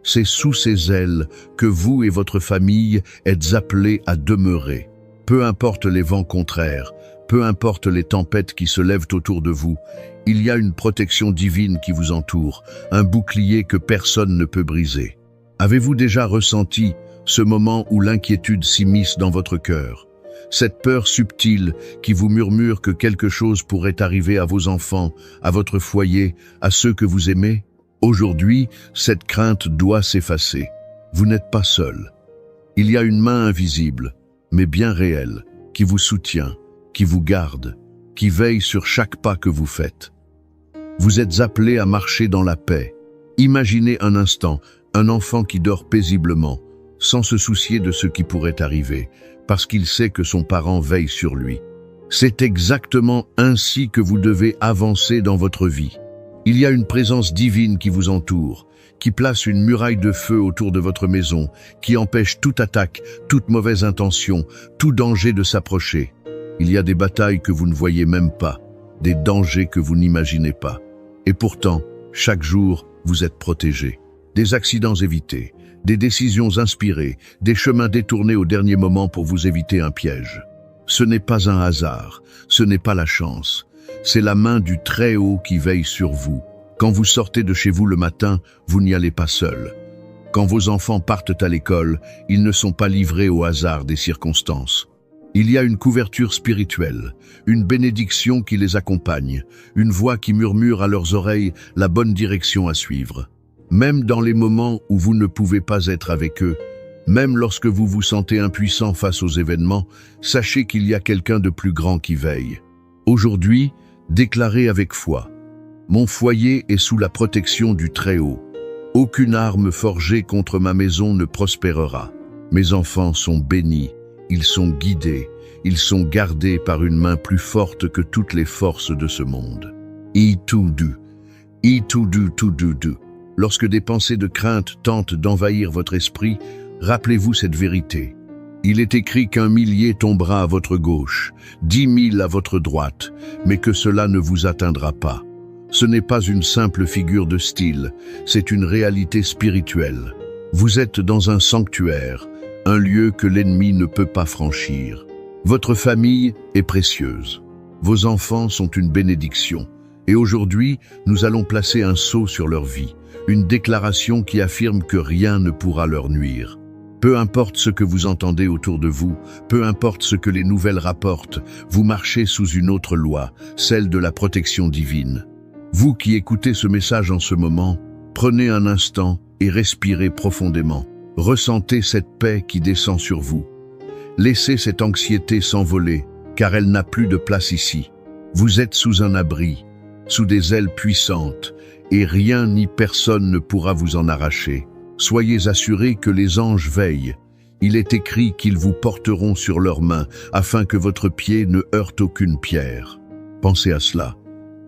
C'est sous ses ailes que vous et votre famille êtes appelés à demeurer. Peu importe les vents contraires, peu importe les tempêtes qui se lèvent autour de vous, il y a une protection divine qui vous entoure, un bouclier que personne ne peut briser. Avez-vous déjà ressenti ce moment où l'inquiétude s'immisce dans votre cœur? Cette peur subtile qui vous murmure que quelque chose pourrait arriver à vos enfants, à votre foyer, à ceux que vous aimez? Aujourd'hui, cette crainte doit s'effacer. Vous n'êtes pas seul. Il y a une main invisible, mais bien réelle, qui vous soutient, qui vous garde, qui veille sur chaque pas que vous faites. Vous êtes appelé à marcher dans la paix. Imaginez un instant un enfant qui dort paisiblement, sans se soucier de ce qui pourrait arriver, parce qu'il sait que son parent veille sur lui. C'est exactement ainsi que vous devez avancer dans votre vie. Il y a une présence divine qui vous entoure, qui place une muraille de feu autour de votre maison, qui empêche toute attaque, toute mauvaise intention, tout danger de s'approcher. Il y a des batailles que vous ne voyez même pas, des dangers que vous n'imaginez pas. Et pourtant, chaque jour, vous êtes protégé. Des accidents évités, des décisions inspirées, des chemins détournés au dernier moment pour vous éviter un piège. Ce n'est pas un hasard, ce n'est pas la chance. C'est la main du Très-Haut qui veille sur vous. Quand vous sortez de chez vous le matin, vous n'y allez pas seul. Quand vos enfants partent à l'école, ils ne sont pas livrés au hasard des circonstances. Il y a une couverture spirituelle, une bénédiction qui les accompagne, une voix qui murmure à leurs oreilles la bonne direction à suivre. Même dans les moments où vous ne pouvez pas être avec eux, même lorsque vous vous sentez impuissant face aux événements, sachez qu'il y a quelqu'un de plus grand qui veille. Aujourd'hui, déclarez avec foi: mon foyer est sous la protection du Très-Haut. Aucune arme forgée contre ma maison ne prospérera. Mes enfants sont bénis, ils sont guidés, ils sont gardés par une main plus forte que toutes les forces de ce monde. Itudu. Lorsque des pensées de crainte tentent d'envahir votre esprit, rappelez-vous cette vérité. Il est écrit qu'un millier tombera à votre gauche, 10 000 à votre droite, mais que cela ne vous atteindra pas. Ce n'est pas une simple figure de style, c'est une réalité spirituelle. Vous êtes dans un sanctuaire, un lieu que l'ennemi ne peut pas franchir. Votre famille est précieuse. Vos enfants sont une bénédiction. Et aujourd'hui, nous allons placer un sceau sur leur vie, une déclaration qui affirme que rien ne pourra leur nuire. Peu importe ce que vous entendez autour de vous, peu importe ce que les nouvelles rapportent, vous marchez sous une autre loi, celle de la protection divine. Vous qui écoutez ce message en ce moment, prenez un instant et respirez profondément. Ressentez cette paix qui descend sur vous. Laissez cette anxiété s'envoler, car elle n'a plus de place ici. Vous êtes sous un abri, sous des ailes puissantes, et rien ni personne ne pourra vous en arracher. Soyez assurés que les anges veillent. Il est écrit qu'ils vous porteront sur leurs mains, afin que votre pied ne heurte aucune pierre. Pensez à cela.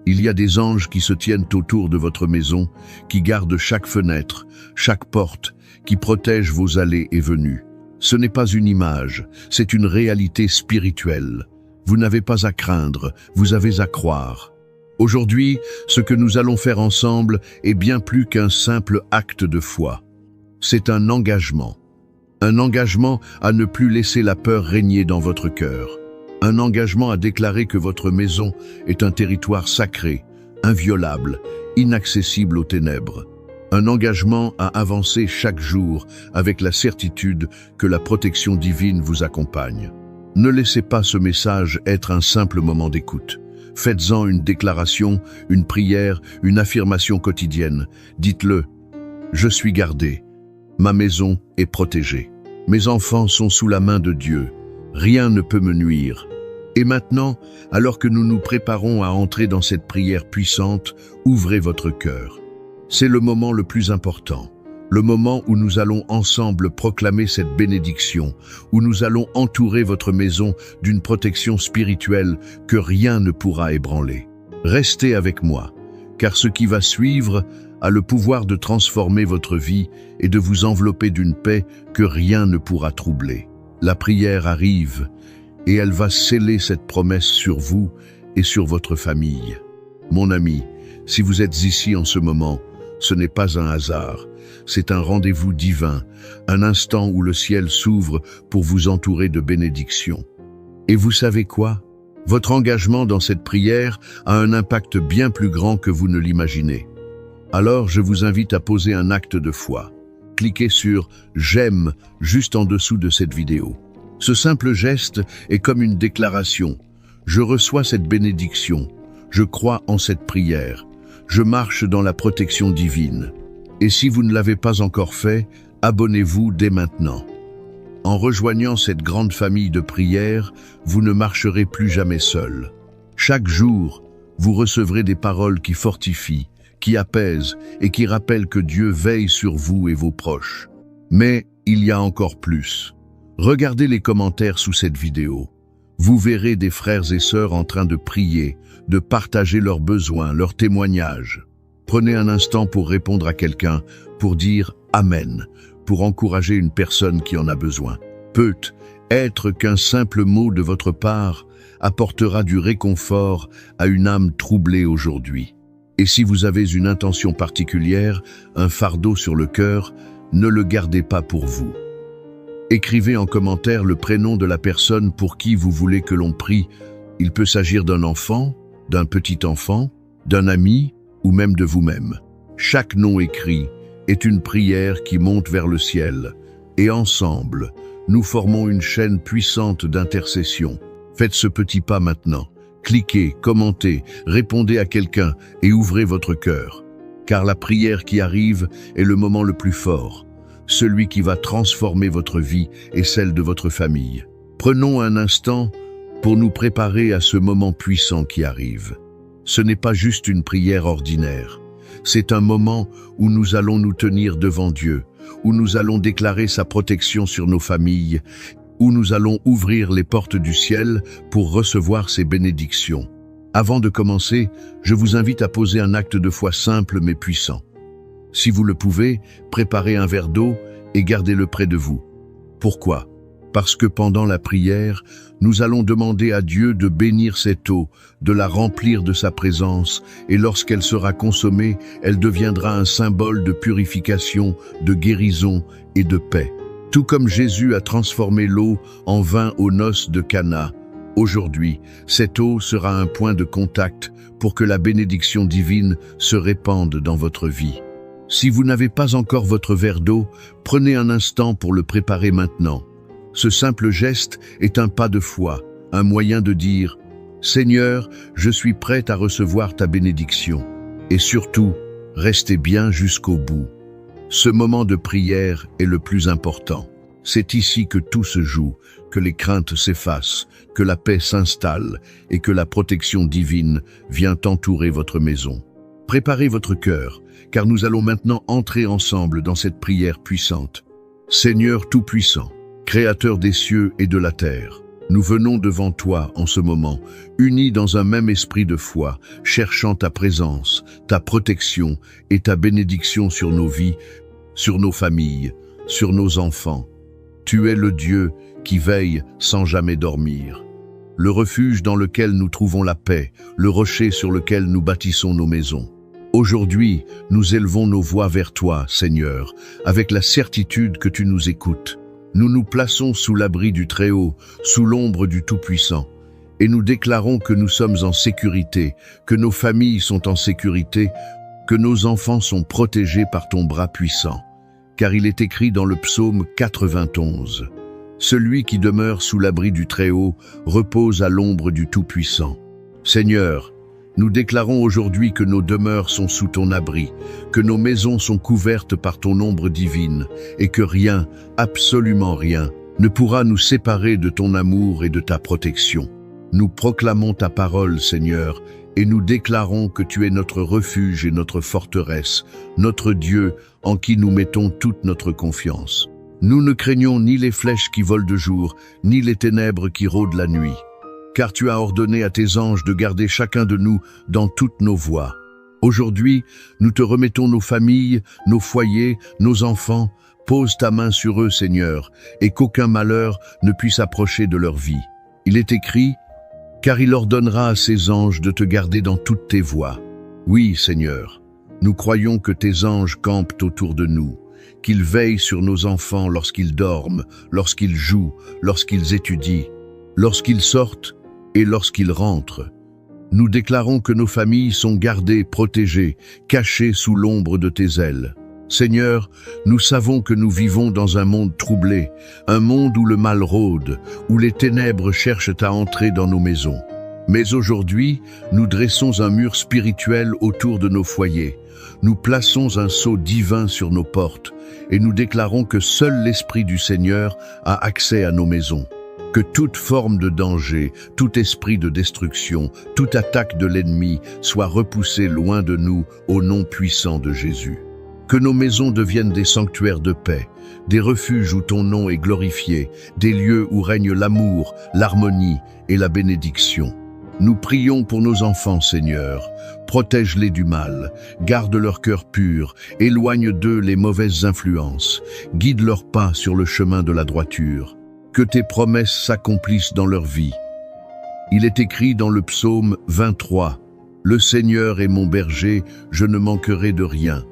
Il y a des anges qui se tiennent autour de votre maison, qui gardent chaque fenêtre, chaque porte, qui protègent vos allées et venues. Ce n'est pas une image, c'est une réalité spirituelle. Vous n'avez pas à craindre, vous avez à croire. Aujourd'hui, ce que nous allons faire ensemble est bien plus qu'un simple acte de foi. C'est un engagement à ne plus laisser la peur régner dans votre cœur. Un engagement à déclarer que votre maison est un territoire sacré, inviolable, inaccessible aux ténèbres. Un engagement à avancer chaque jour avec la certitude que la protection divine vous accompagne. Ne laissez pas ce message être un simple moment d'écoute. Faites-en une déclaration, une prière, une affirmation quotidienne. Dites-le: je suis gardé, ma maison est protégée. Mes enfants sont sous la main de Dieu. Rien ne peut me nuire. Et maintenant, alors que nous nous préparons à entrer dans cette prière puissante, ouvrez votre cœur. C'est le moment le plus important, le moment où nous allons ensemble proclamer cette bénédiction, où nous allons entourer votre maison d'une protection spirituelle que rien ne pourra ébranler. Restez avec moi, car ce qui va suivre a le pouvoir de transformer votre vie et de vous envelopper d'une paix que rien ne pourra troubler. La prière arrive, et elle va sceller cette promesse sur vous et sur votre famille. Mon ami, si vous êtes ici en ce moment, ce n'est pas un hasard, c'est un rendez-vous divin, un instant où le ciel s'ouvre pour vous entourer de bénédictions. Et vous savez quoi? Votre engagement dans cette prière a un impact bien plus grand que vous ne l'imaginez. Alors je vous invite à poser un acte de foi. Cliquez sur « J'aime » juste en dessous de cette vidéo. Ce simple geste est comme une déclaration. Je reçois cette bénédiction. Je crois en cette prière. Je marche dans la protection divine. Et si vous ne l'avez pas encore fait, abonnez-vous dès maintenant. En rejoignant cette grande famille de prière, vous ne marcherez plus jamais seul. Chaque jour, vous recevrez des paroles qui fortifient, qui apaisent et qui rappellent que Dieu veille sur vous et vos proches. Mais il y a encore plus. Regardez les commentaires sous cette vidéo. Vous verrez des frères et sœurs en train de prier, de partager leurs besoins, leurs témoignages. Prenez un instant pour répondre à quelqu'un, pour dire « Amen », pour encourager une personne qui en a besoin. Peut-être qu'un simple mot de votre part apportera du réconfort à une âme troublée aujourd'hui. Et si vous avez une intention particulière, un fardeau sur le cœur, ne le gardez pas pour vous. Écrivez en commentaire le prénom de la personne pour qui vous voulez que l'on prie. Il peut s'agir d'un enfant, d'un petit enfant, d'un ami ou même de vous-même. Chaque nom écrit est une prière qui monte vers le ciel. Et ensemble, nous formons une chaîne puissante d'intercession. Faites ce petit pas maintenant. Cliquez, commentez, répondez à quelqu'un et ouvrez votre cœur. Car la prière qui arrive est le moment le plus fort, celui qui va transformer votre vie et celle de votre famille. Prenons un instant pour nous préparer à ce moment puissant qui arrive. Ce n'est pas juste une prière ordinaire. C'est un moment où nous allons nous tenir devant Dieu, où nous allons déclarer sa protection sur nos familles, où nous allons ouvrir les portes du ciel pour recevoir ses bénédictions. Avant de commencer, je vous invite à poser un acte de foi simple mais puissant. Si vous le pouvez, préparez un verre d'eau et gardez-le près de vous. Pourquoi ? Parce que pendant la prière, nous allons demander à Dieu de bénir cette eau, de la remplir de sa présence, et lorsqu'elle sera consommée, elle deviendra un symbole de purification, de guérison et de paix. Tout comme Jésus a transformé l'eau en vin aux noces de Cana, aujourd'hui, cette eau sera un point de contact pour que la bénédiction divine se répande dans votre vie. Si vous n'avez pas encore votre verre d'eau, prenez un instant pour le préparer maintenant. Ce simple geste est un pas de foi, un moyen de dire « Seigneur, je suis prêt à recevoir ta bénédiction ». Et surtout, restez bien jusqu'au bout. Ce moment de prière est le plus important. C'est ici que tout se joue, que les craintes s'effacent, que la paix s'installe et que la protection divine vient entourer votre maison. Préparez votre cœur, car nous allons maintenant entrer ensemble dans cette prière puissante. Seigneur Tout-Puissant, Créateur des cieux et de la terre, nous venons devant toi en ce moment, unis dans un même esprit de foi, cherchant ta présence, ta protection et ta bénédiction sur nos vies, sur nos familles, sur nos enfants. Tu es le Dieu qui veille sans jamais dormir. Le refuge dans lequel nous trouvons la paix, le rocher sur lequel nous bâtissons nos maisons. Aujourd'hui, nous élevons nos voix vers toi, Seigneur, avec la certitude que tu nous écoutes. Nous nous plaçons sous l'abri du Très-Haut, sous l'ombre du Tout-Puissant, et nous déclarons que nous sommes en sécurité, que nos familles sont en sécurité, que nos enfants sont protégés par ton bras puissant. Car il est écrit dans le psaume 91, « Celui qui demeure sous l'abri du Très-Haut repose à l'ombre du Tout-Puissant. » Seigneur, nous déclarons aujourd'hui que nos demeures sont sous ton abri, que nos maisons sont couvertes par ton ombre divine et que rien, absolument rien, ne pourra nous séparer de ton amour et de ta protection. Nous proclamons ta parole, Seigneur, et nous déclarons que tu es notre refuge et notre forteresse, notre Dieu en qui nous mettons toute notre confiance. Nous ne craignons ni les flèches qui volent de jour, ni les ténèbres qui rôdent la nuit. Car tu as ordonné à tes anges de garder chacun de nous dans toutes nos voies. Aujourd'hui, nous te remettons nos familles, nos foyers, nos enfants. Pose ta main sur eux, Seigneur, et qu'aucun malheur ne puisse approcher de leur vie. Il est écrit, « Car il ordonnera à ses anges de te garder dans toutes tes voies. » Oui, Seigneur, nous croyons que tes anges campent autour de nous, qu'ils veillent sur nos enfants lorsqu'ils dorment, lorsqu'ils jouent, lorsqu'ils étudient, lorsqu'ils sortent, et lorsqu'ils rentrent. Nous déclarons que nos familles sont gardées, protégées, cachées sous l'ombre de tes ailes. Seigneur, nous savons que nous vivons dans un monde troublé, un monde où le mal rôde, où les ténèbres cherchent à entrer dans nos maisons. Mais aujourd'hui, nous dressons un mur spirituel autour de nos foyers. Nous plaçons un sceau divin sur nos portes et nous déclarons que seul l'Esprit du Seigneur a accès à nos maisons. Que toute forme de danger, tout esprit de destruction, toute attaque de l'ennemi soit repoussée loin de nous au nom puissant de Jésus. Que nos maisons deviennent des sanctuaires de paix, des refuges où ton nom est glorifié, des lieux où règne l'amour, l'harmonie et la bénédiction. Nous prions pour nos enfants, Seigneur. Protège-les du mal, garde leur cœur pur, éloigne d'eux les mauvaises influences, guide leurs pas sur le chemin de la droiture. Que tes promesses s'accomplissent dans leur vie. Il est écrit dans le psaume 23, « Le Seigneur est mon berger, je ne manquerai de rien. »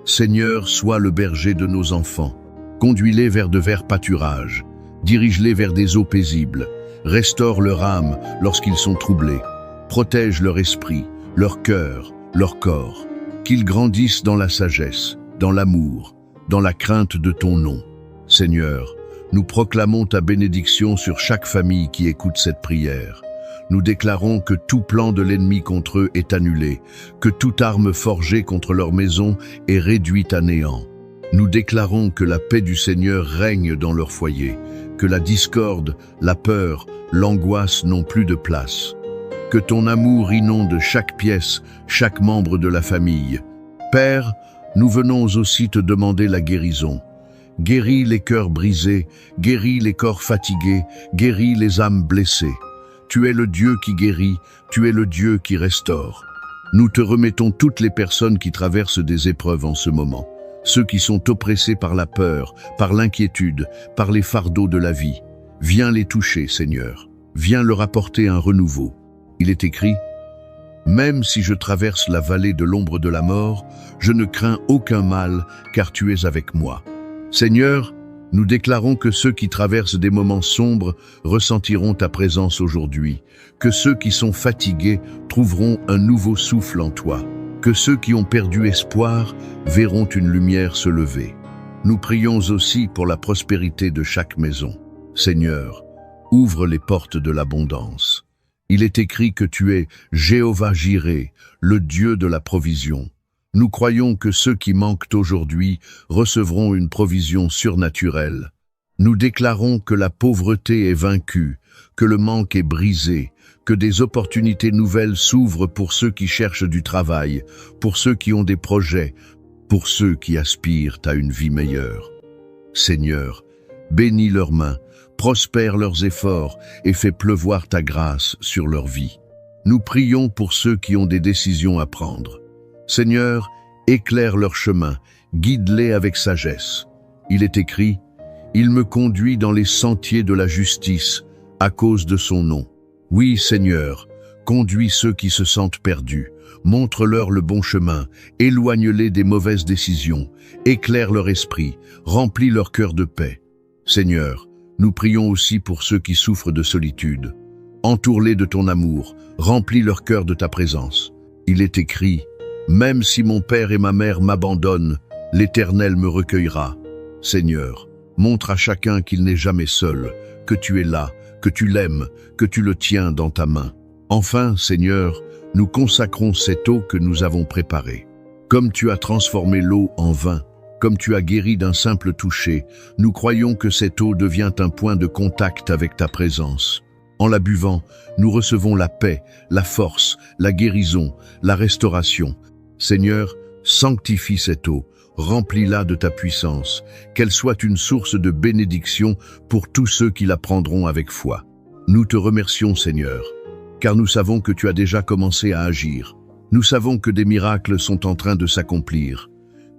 Seigneur, sois le berger de nos enfants. Conduis-les vers de verts pâturages. Dirige-les vers des eaux paisibles. Restaure leur âme lorsqu'ils sont troublés. Protège leur esprit, leur cœur, leur corps. Qu'ils grandissent dans la sagesse, dans l'amour, dans la crainte de ton nom. Seigneur, nous proclamons ta bénédiction sur chaque famille qui écoute cette prière. Nous déclarons que tout plan de l'ennemi contre eux est annulé, que toute arme forgée contre leur maison est réduite à néant. Nous déclarons que la paix du Seigneur règne dans leur foyer, que la discorde, la peur, l'angoisse n'ont plus de place. Que ton amour inonde chaque pièce, chaque membre de la famille. Père, nous venons aussi te demander la guérison. Guéris les cœurs brisés, guéris les corps fatigués, guéris les âmes blessées. Tu es le Dieu qui guérit, tu es le Dieu qui restaure. Nous te remettons toutes les personnes qui traversent des épreuves en ce moment, ceux qui sont oppressés par la peur, par l'inquiétude, par les fardeaux de la vie. Viens les toucher, Seigneur. Viens leur apporter un renouveau. Il est écrit, « Même si je traverse la vallée de l'ombre de la mort, je ne crains aucun mal, car tu es avec moi. » Seigneur, nous déclarons que ceux qui traversent des moments sombres ressentiront ta présence aujourd'hui, que ceux qui sont fatigués trouveront un nouveau souffle en toi, que ceux qui ont perdu espoir verront une lumière se lever. Nous prions aussi pour la prospérité de chaque maison. Seigneur, ouvre les portes de l'abondance. Il est écrit que tu es Jéhovah Jireh, le Dieu de la provision. Nous croyons que ceux qui manquent aujourd'hui recevront une provision surnaturelle. Nous déclarons que la pauvreté est vaincue, que le manque est brisé, que des opportunités nouvelles s'ouvrent pour ceux qui cherchent du travail, pour ceux qui ont des projets, pour ceux qui aspirent à une vie meilleure. Seigneur, bénis leurs mains, prospère leurs efforts et fais pleuvoir ta grâce sur leur vie. Nous prions pour ceux qui ont des décisions à prendre. Seigneur, éclaire leur chemin, guide-les avec sagesse. Il est écrit, « Il me conduit dans les sentiers de la justice, à cause de son nom. » Oui, Seigneur, conduis ceux qui se sentent perdus, montre-leur le bon chemin, éloigne-les des mauvaises décisions, éclaire leur esprit, remplis leur cœur de paix. Seigneur, nous prions aussi pour ceux qui souffrent de solitude. Entoure-les de ton amour, remplis leur cœur de ta présence. Il est écrit, « Même si mon père et ma mère m'abandonnent, l'Éternel me recueillera. » Seigneur, montre à chacun qu'il n'est jamais seul, que tu es là, que tu l'aimes, que tu le tiens dans ta main. Enfin, Seigneur, nous consacrons cette eau que nous avons préparée. Comme tu as transformé l'eau en vin, comme tu as guéri d'un simple toucher, nous croyons que cette eau devient un point de contact avec ta présence. En la buvant, nous recevons la paix, la force, la guérison, la restauration. Seigneur, sanctifie cette eau, remplis-la de ta puissance, qu'elle soit une source de bénédiction pour tous ceux qui la prendront avec foi. Nous te remercions, Seigneur, car nous savons que tu as déjà commencé à agir. Nous savons que des miracles sont en train de s'accomplir,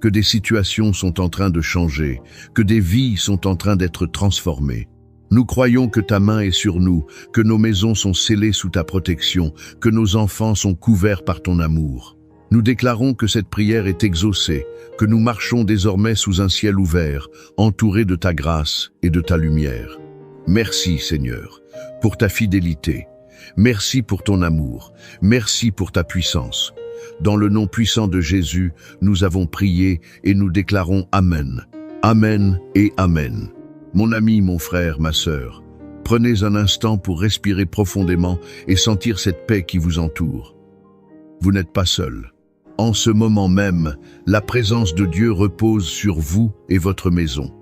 que des situations sont en train de changer, que des vies sont en train d'être transformées. Nous croyons que ta main est sur nous, que nos maisons sont scellées sous ta protection, que nos enfants sont couverts par ton amour. Nous déclarons que cette prière est exaucée, que nous marchons désormais sous un ciel ouvert, entourés de ta grâce et de ta lumière. Merci, Seigneur, pour ta fidélité. Merci pour ton amour. Merci pour ta puissance. Dans le nom puissant de Jésus, nous avons prié et nous déclarons Amen. Amen et Amen. Mon ami, mon frère, ma sœur, Prenez un instant pour respirer profondément et sentir cette paix qui vous entoure. Vous n'êtes pas seul. En ce moment même, la présence de Dieu repose sur vous et votre maison.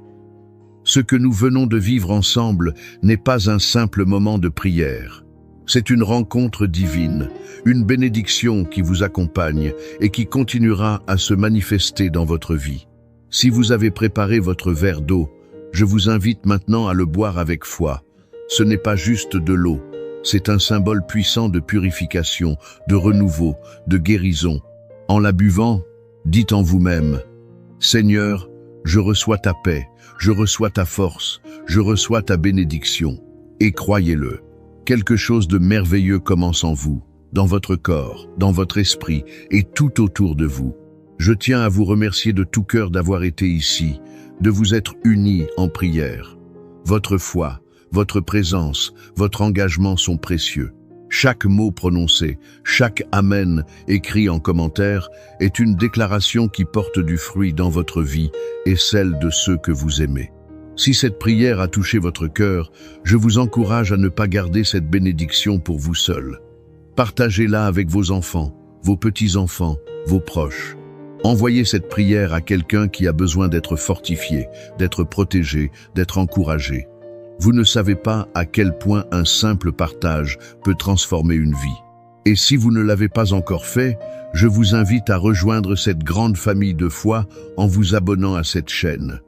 Ce que nous venons de vivre ensemble n'est pas un simple moment de prière. C'est une rencontre divine, une bénédiction qui vous accompagne et qui continuera à se manifester dans votre vie. Si vous avez préparé votre verre d'eau, je vous invite maintenant à le boire avec foi. Ce n'est pas juste de l'eau, c'est un symbole puissant de purification, de renouveau, de guérison. En la buvant, dites en vous-même, « Seigneur, je reçois ta paix, je reçois ta force, je reçois ta bénédiction. » Et croyez-le, quelque chose de merveilleux commence en vous, dans votre corps, dans votre esprit et tout autour de vous. Je tiens à vous remercier de tout cœur d'avoir été ici, de vous être unis en prière. Votre foi, votre présence, votre engagement sont précieux. Chaque mot prononcé, chaque amen écrit en commentaire est une déclaration qui porte du fruit dans votre vie et celle de ceux que vous aimez. Si cette prière a touché votre cœur, je vous encourage à ne pas garder cette bénédiction pour vous seul. Partagez-la avec vos enfants, vos petits-enfants, vos proches. Envoyez cette prière à quelqu'un qui a besoin d'être fortifié, d'être protégé, d'être encouragé. Vous ne savez pas à quel point un simple partage peut transformer une vie. Et si vous ne l'avez pas encore fait, je vous invite à rejoindre cette grande famille de foi en vous abonnant à cette chaîne.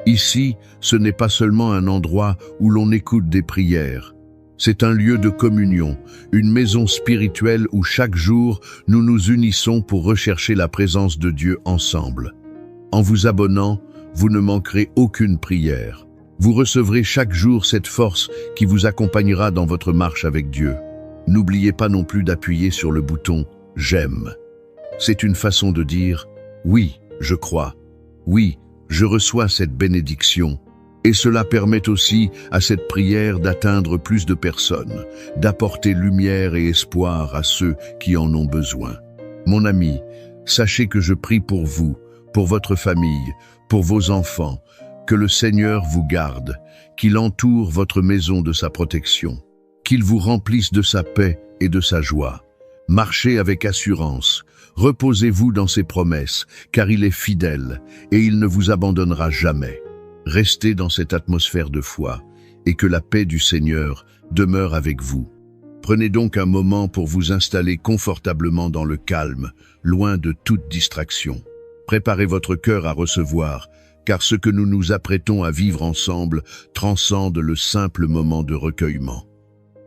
Ici, ce n'est pas seulement un endroit où l'on écoute des prières. C'est un lieu de communion, une maison spirituelle où chaque jour nous nous unissons pour rechercher la présence de Dieu ensemble. En vous abonnant, vous ne manquerez aucune prière. Vous recevrez chaque jour cette force qui vous accompagnera dans votre marche avec Dieu. N'oubliez pas non plus d'appuyer sur le bouton « J'aime ». C'est une façon de dire « Oui, je crois. Oui, je reçois cette bénédiction ». Et cela permet aussi à cette prière d'atteindre plus de personnes, d'apporter lumière et espoir à ceux qui en ont besoin. Mon ami, sachez que je prie pour vous, pour votre famille, pour vos enfants, que le Seigneur vous garde, qu'il entoure votre maison de sa protection, qu'il vous remplisse de sa paix et de sa joie. Marchez avec assurance, reposez-vous dans ses promesses, car il est fidèle et il ne vous abandonnera jamais. Restez dans cette atmosphère de foi et que la paix du Seigneur demeure avec vous. Prenez donc un moment pour vous installer confortablement dans le calme, loin de toute distraction. Préparez votre cœur à recevoir, car ce que nous nous apprêtons à vivre ensemble transcende le simple moment de recueillement.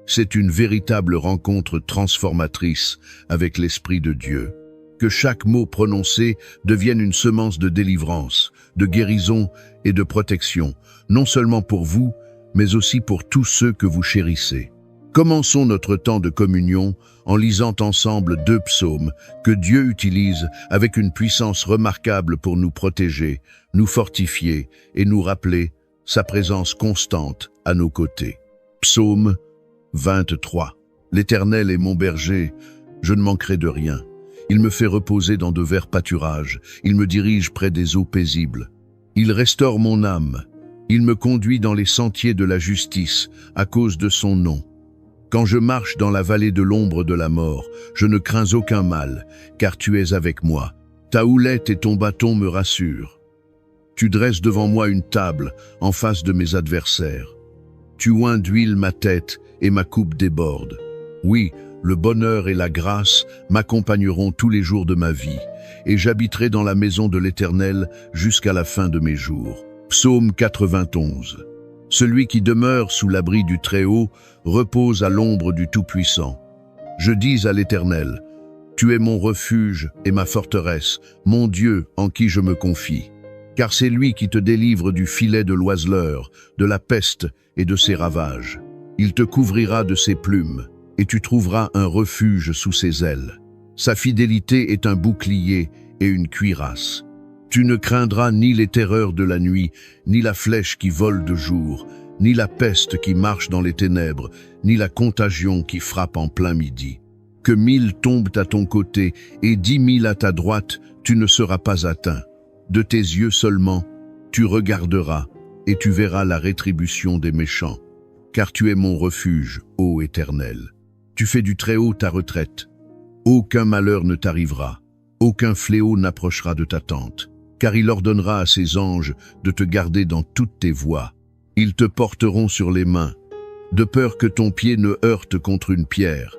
C'est une véritable rencontre transformatrice avec l'Esprit de Dieu. Que chaque mot prononcé devienne une semence de délivrance, de guérison et de protection, non seulement pour vous, mais aussi pour tous ceux que vous chérissez. Commençons notre temps de communion en lisant ensemble 2 psaumes que Dieu utilise avec une puissance remarquable pour nous protéger, nous fortifier et nous rappeler sa présence constante à nos côtés. Psaume 23. L'Éternel est mon berger, je ne manquerai de rien. Il me fait reposer dans de verts pâturages, il me dirige près des eaux paisibles. Il restaure mon âme, il me conduit dans les sentiers de la justice à cause de son nom. Quand je marche dans la vallée de l'ombre de la mort, je ne crains aucun mal, car tu es avec moi. Ta houlette et ton bâton me rassurent. Tu dresses devant moi une table en face de mes adversaires. Tu oins d'huile ma tête et ma coupe déborde. Oui, le bonheur et la grâce m'accompagneront tous les jours de ma vie, et j'habiterai dans la maison de l'Éternel jusqu'à la fin de mes jours. Psaume 91. Celui qui demeure sous l'abri du Très-Haut repose à l'ombre du Tout-Puissant. Je dis à l'Éternel, « Tu es mon refuge et ma forteresse, mon Dieu en qui je me confie. » Car c'est lui qui te délivre du filet de l'oiseleur, de la peste et de ses ravages. Il te couvrira de ses plumes, et tu trouveras un refuge sous ses ailes. Sa fidélité est un bouclier et une cuirasse. Tu ne craindras ni les terreurs de la nuit, ni la flèche qui vole de jour, ni la peste qui marche dans les ténèbres, ni la contagion qui frappe en plein midi. Que 1000 tombent à ton côté et 10 000 à ta droite, tu ne seras pas atteint. De tes yeux seulement, tu regarderas et tu verras la rétribution des méchants. car tu es mon refuge, ô Éternel. Tu fais du Très-Haut ta retraite. Aucun malheur ne t'arrivera, aucun fléau n'approchera de ta tente, car il ordonnera à ses anges de te garder dans toutes tes voies. Ils te porteront sur les mains, de peur que ton pied ne heurte contre une pierre.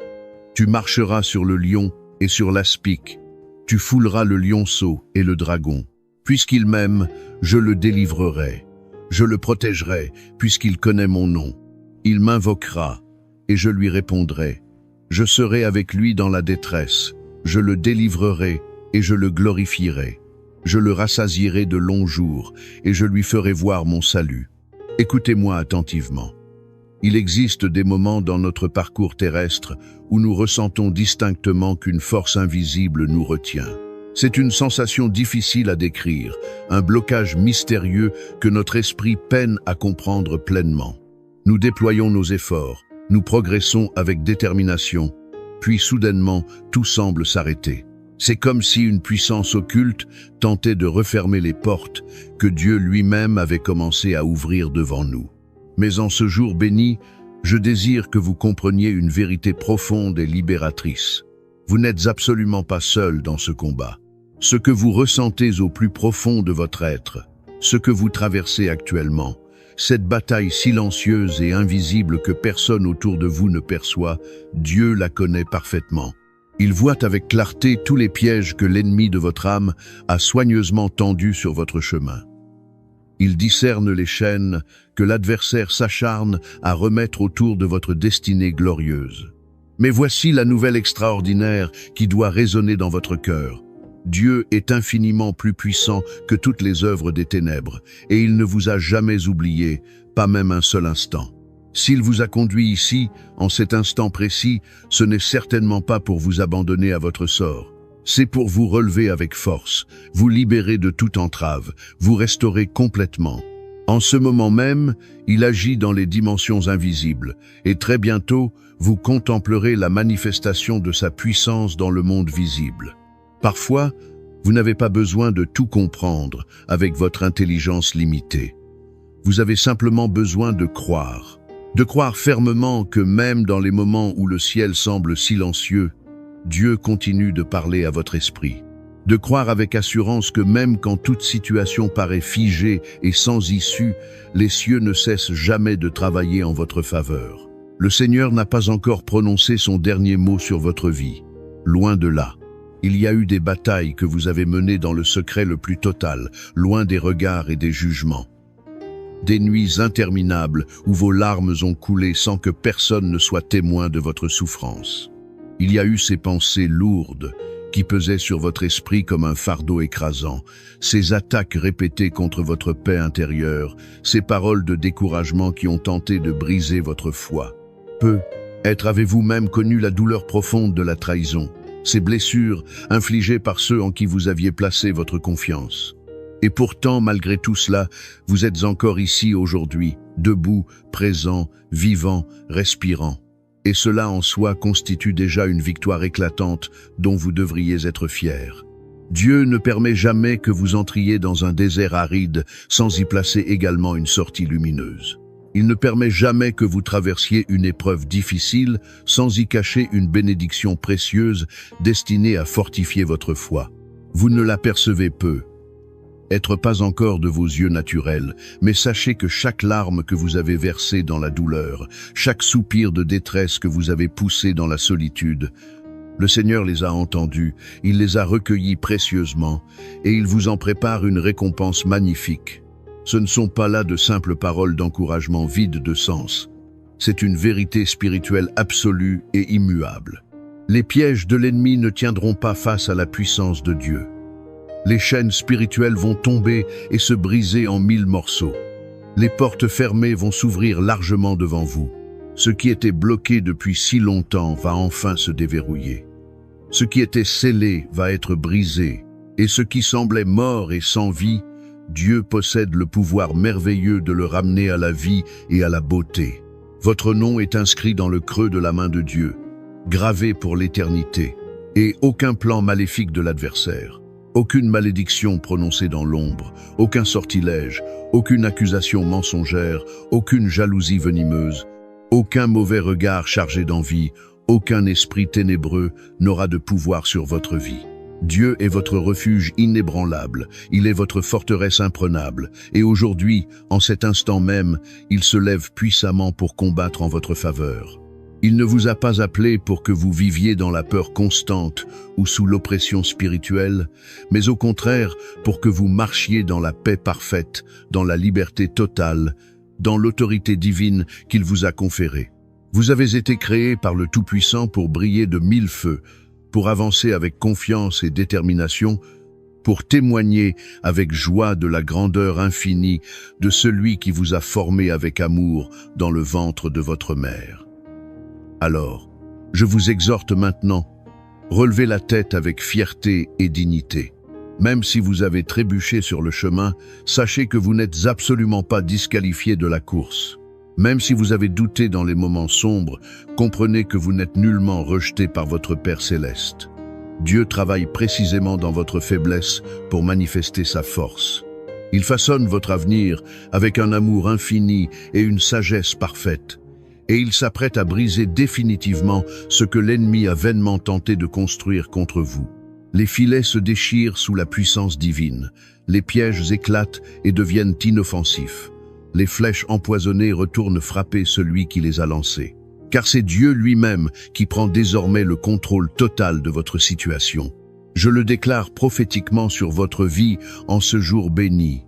Tu marcheras sur le lion et sur l'aspic. Tu fouleras le lionceau et le dragon. Puisqu'il m'aime, je le délivrerai. Je le protégerai, puisqu'il connaît mon nom. Il m'invoquera, et je lui répondrai. Je serai avec lui dans la détresse. Je le délivrerai, et je le glorifierai. Je le rassasierai de longs jours, et je lui ferai voir mon salut. Écoutez-moi attentivement. Il existe des moments dans notre parcours terrestre où nous ressentons distinctement qu'une force invisible nous retient. C'est une sensation difficile à décrire, un blocage mystérieux que notre esprit peine à comprendre pleinement. Nous déployons nos efforts, nous progressons avec détermination, puis soudainement, tout semble s'arrêter. C'est comme si une puissance occulte tentait de refermer les portes que Dieu lui-même avait commencé à ouvrir devant nous. Mais en ce jour béni, je désire que vous compreniez une vérité profonde et libératrice. Vous n'êtes absolument pas seul dans ce combat. Ce que vous ressentez au plus profond de votre être, ce que vous traversez actuellement, cette bataille silencieuse et invisible que personne autour de vous ne perçoit, Dieu la connaît parfaitement. Il voit avec clarté tous les pièges que l'ennemi de votre âme a soigneusement tendus sur votre chemin. Il discerne les chaînes que l'adversaire s'acharne à remettre autour de votre destinée glorieuse. Mais voici la nouvelle extraordinaire qui doit résonner dans votre cœur. Dieu est infiniment plus puissant que toutes les œuvres des ténèbres, et il ne vous a jamais oublié, pas même un seul instant. S'il vous a conduit ici, en cet instant précis, ce n'est certainement pas pour vous abandonner à votre sort. C'est pour vous relever avec force, vous libérer de toute entrave, vous restaurer complètement. En ce moment même, il agit dans les dimensions invisibles, et très bientôt, vous contemplerez la manifestation de sa puissance dans le monde visible. Parfois, vous n'avez pas besoin de tout comprendre avec votre intelligence limitée. Vous avez simplement besoin de croire fermement que même dans les moments où le ciel semble silencieux, Dieu continue de parler à votre esprit. De croire avec assurance que même quand toute situation paraît figée et sans issue, les cieux ne cessent jamais de travailler en votre faveur. Le Seigneur n'a pas encore prononcé son dernier mot sur votre vie. Loin de là. Il y a eu des batailles que vous avez menées dans le secret le plus total, loin des regards et des jugements. Des nuits interminables où vos larmes ont coulé sans que personne ne soit témoin de votre souffrance. Il y a eu ces pensées lourdes qui pesaient sur votre esprit comme un fardeau écrasant, ces attaques répétées contre votre paix intérieure, ces paroles de découragement qui ont tenté de briser votre foi. Peut-être avez-vous même connu la douleur profonde de la trahison, ces blessures infligées par ceux en qui vous aviez placé votre confiance. Et pourtant, malgré tout cela, vous êtes encore ici aujourd'hui, debout, présent, vivant, respirant. Et cela en soi constitue déjà une victoire éclatante dont vous devriez être fiers. Dieu ne permet jamais que vous entriez dans un désert aride sans y placer également une sortie lumineuse. Il ne permet jamais que vous traversiez une épreuve difficile sans y cacher une bénédiction précieuse destinée à fortifier votre foi. Vous ne l'apercevez peu. Être pas encore de vos yeux naturels, mais sachez que chaque larme que vous avez versée dans la douleur, chaque soupir de détresse que vous avez poussé dans la solitude, le Seigneur les a entendus, il les a recueillis précieusement, et il vous en prépare une récompense magnifique. Ce ne sont pas là de simples paroles d'encouragement vides de sens. C'est une vérité spirituelle absolue et immuable. Les pièges de l'ennemi ne tiendront pas face à la puissance de Dieu. Les chaînes spirituelles vont tomber et se briser en 1000 morceaux. Les portes fermées vont s'ouvrir largement devant vous. Ce qui était bloqué depuis si longtemps va enfin se déverrouiller. Ce qui était scellé va être brisé, et ce qui semblait mort et sans vie, Dieu possède le pouvoir merveilleux de le ramener à la vie et à la beauté. Votre nom est inscrit dans le creux de la main de Dieu, gravé pour l'éternité, et aucun plan maléfique de l'adversaire, aucune malédiction prononcée dans l'ombre, aucun sortilège, aucune accusation mensongère, aucune jalousie venimeuse Aucun mauvais regard chargé d'envie, aucun esprit ténébreux n'aura de pouvoir sur votre vie. Dieu est votre refuge inébranlable, il est votre forteresse imprenable, et aujourd'hui, en cet instant même, il se lève puissamment pour combattre en votre faveur. Il ne vous a pas appelé pour que vous viviez dans la peur constante ou sous l'oppression spirituelle, mais au contraire pour que vous marchiez dans la paix parfaite, dans la liberté totale, dans l'autorité divine qu'il vous a conférée. Vous avez été créés par le Tout-Puissant pour briller de mille feux, pour avancer avec confiance et détermination, pour témoigner avec joie de la grandeur infinie de celui qui vous a formé avec amour dans le ventre de votre mère. Alors, je vous exhorte maintenant, relevez la tête avec fierté et dignité. Même si vous avez trébuché sur le chemin, sachez que vous n'êtes absolument pas disqualifié de la course. Même si vous avez douté dans les moments sombres, comprenez que vous n'êtes nullement rejeté par votre Père céleste. Dieu travaille précisément dans votre faiblesse pour manifester sa force. Il façonne votre avenir avec un amour infini et une sagesse parfaite. Et il s'apprête à briser définitivement ce que l'ennemi a vainement tenté de construire contre vous. Les filets se déchirent sous la puissance divine, les pièges éclatent et deviennent inoffensifs. Les flèches empoisonnées retournent frapper celui qui les a lancées. Car c'est Dieu lui-même qui prend désormais le contrôle total de votre situation. Je le déclare prophétiquement sur votre vie en ce jour béni.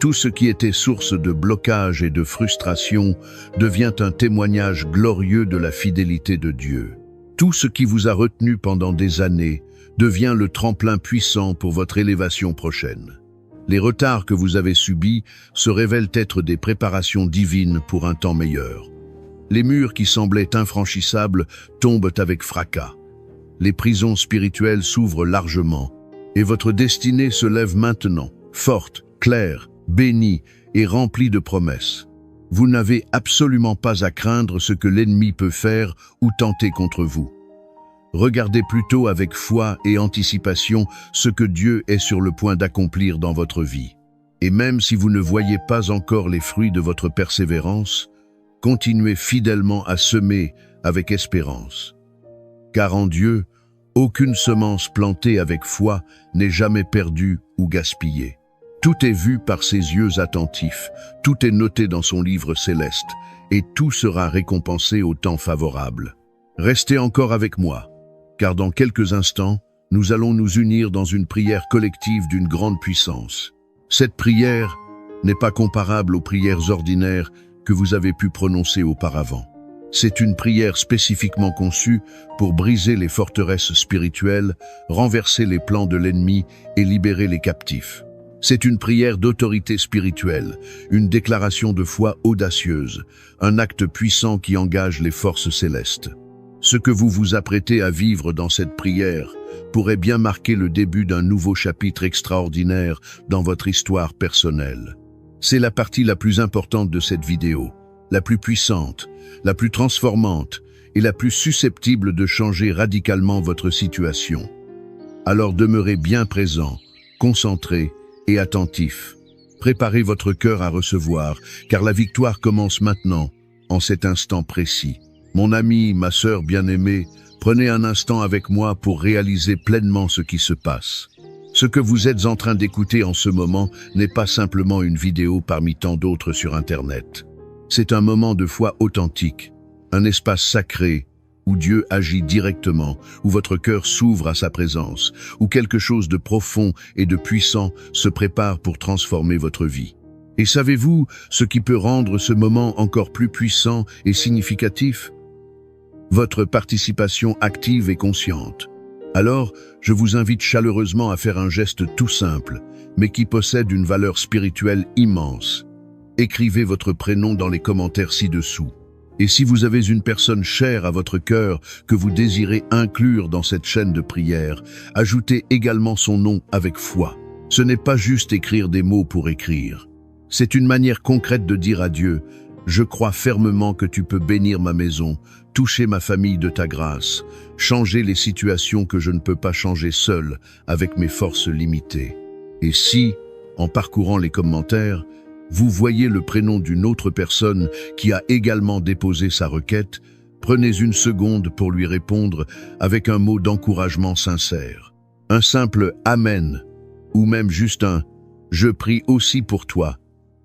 Tout ce qui était source de blocage et de frustration devient un témoignage glorieux de la fidélité de Dieu. Tout ce qui vous a retenu pendant des années devient le tremplin puissant pour votre élévation prochaine. Les retards que vous avez subis se révèlent être des préparations divines pour un temps meilleur. Les murs qui semblaient infranchissables tombent avec fracas. Les prisons spirituelles s'ouvrent largement, et votre destinée se lève maintenant, forte, claire, bénie et remplie de promesses. Vous n'avez absolument pas à craindre ce que l'ennemi peut faire ou tenter contre vous. Regardez plutôt avec foi et anticipation ce que Dieu est sur le point d'accomplir dans votre vie. Et même si vous ne voyez pas encore les fruits de votre persévérance, continuez fidèlement à semer avec espérance. Car en Dieu, aucune semence plantée avec foi n'est jamais perdue ou gaspillée. Tout est vu par ses yeux attentifs, tout est noté dans son livre céleste, et tout sera récompensé au temps favorable. Restez encore avec moi, car dans quelques instants, nous allons nous unir dans une prière collective d'une grande puissance. Cette prière n'est pas comparable aux prières ordinaires que vous avez pu prononcer auparavant. C'est une prière spécifiquement conçue pour briser les forteresses spirituelles, renverser les plans de l'ennemi et libérer les captifs. C'est une prière d'autorité spirituelle, une déclaration de foi audacieuse, un acte puissant qui engage les forces célestes. Ce que vous vous apprêtez à vivre dans cette prière pourrait bien marquer le début d'un nouveau chapitre extraordinaire dans votre histoire personnelle. C'est la partie la plus importante de cette vidéo, la plus puissante, la plus transformante et la plus susceptible de changer radicalement votre situation. Alors demeurez bien présent, concentré et attentif. Préparez votre cœur à recevoir, car la victoire commence maintenant, en cet instant précis. Mon ami, ma sœur bien-aimée, prenez un instant avec moi pour réaliser pleinement ce qui se passe. Ce que vous êtes en train d'écouter en ce moment n'est pas simplement une vidéo parmi tant d'autres sur Internet. C'est un moment de foi authentique, un espace sacré où Dieu agit directement, où votre cœur s'ouvre à sa présence, où quelque chose de profond et de puissant se prépare pour transformer votre vie. Et savez-vous ce qui peut rendre ce moment encore plus puissant et significatif ? Votre participation active et consciente. Alors, je vous invite chaleureusement à faire un geste tout simple, mais qui possède une valeur spirituelle immense. Écrivez votre prénom dans les commentaires ci-dessous. Et si vous avez une personne chère à votre cœur que vous désirez inclure dans cette chaîne de prière, ajoutez également son nom avec foi. Ce n'est pas juste écrire des mots pour écrire. C'est une manière concrète de dire à Dieu « Je crois fermement que tu peux bénir ma maison, toucher ma famille de ta grâce, changer les situations que je ne peux pas changer seul avec mes forces limitées. » Et si, en parcourant les commentaires, vous voyez le prénom d'une autre personne qui a également déposé sa requête, prenez une seconde pour lui répondre avec un mot d'encouragement sincère. Un simple « Amen » ou même juste un « Je prie aussi pour toi »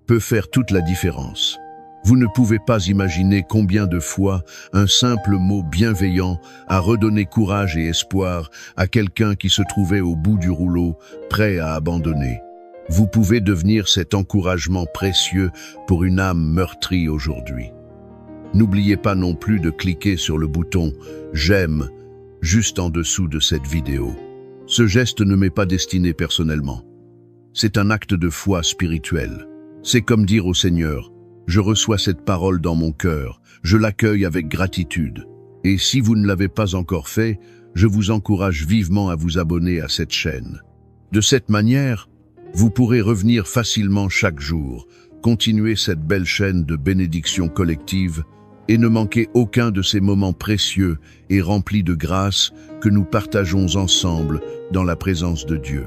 peut faire toute la différence. Vous ne pouvez pas imaginer combien de fois un simple mot bienveillant a redonné courage et espoir à quelqu'un qui se trouvait au bout du rouleau, prêt à abandonner. Vous pouvez devenir cet encouragement précieux pour une âme meurtrie aujourd'hui. N'oubliez pas non plus de cliquer sur le bouton « J'aime » juste en dessous de cette vidéo. Ce geste ne m'est pas destiné personnellement. C'est un acte de foi spirituelle. C'est comme dire au Seigneur « Je reçois cette parole dans mon cœur, je l'accueille avec gratitude. » Et si vous ne l'avez pas encore fait, je vous encourage vivement à vous abonner à cette chaîne. De cette manière, vous pourrez revenir facilement chaque jour, continuer cette belle chaîne de bénédiction collective et ne manquer aucun de ces moments précieux et remplis de grâce que nous partageons ensemble dans la présence de Dieu.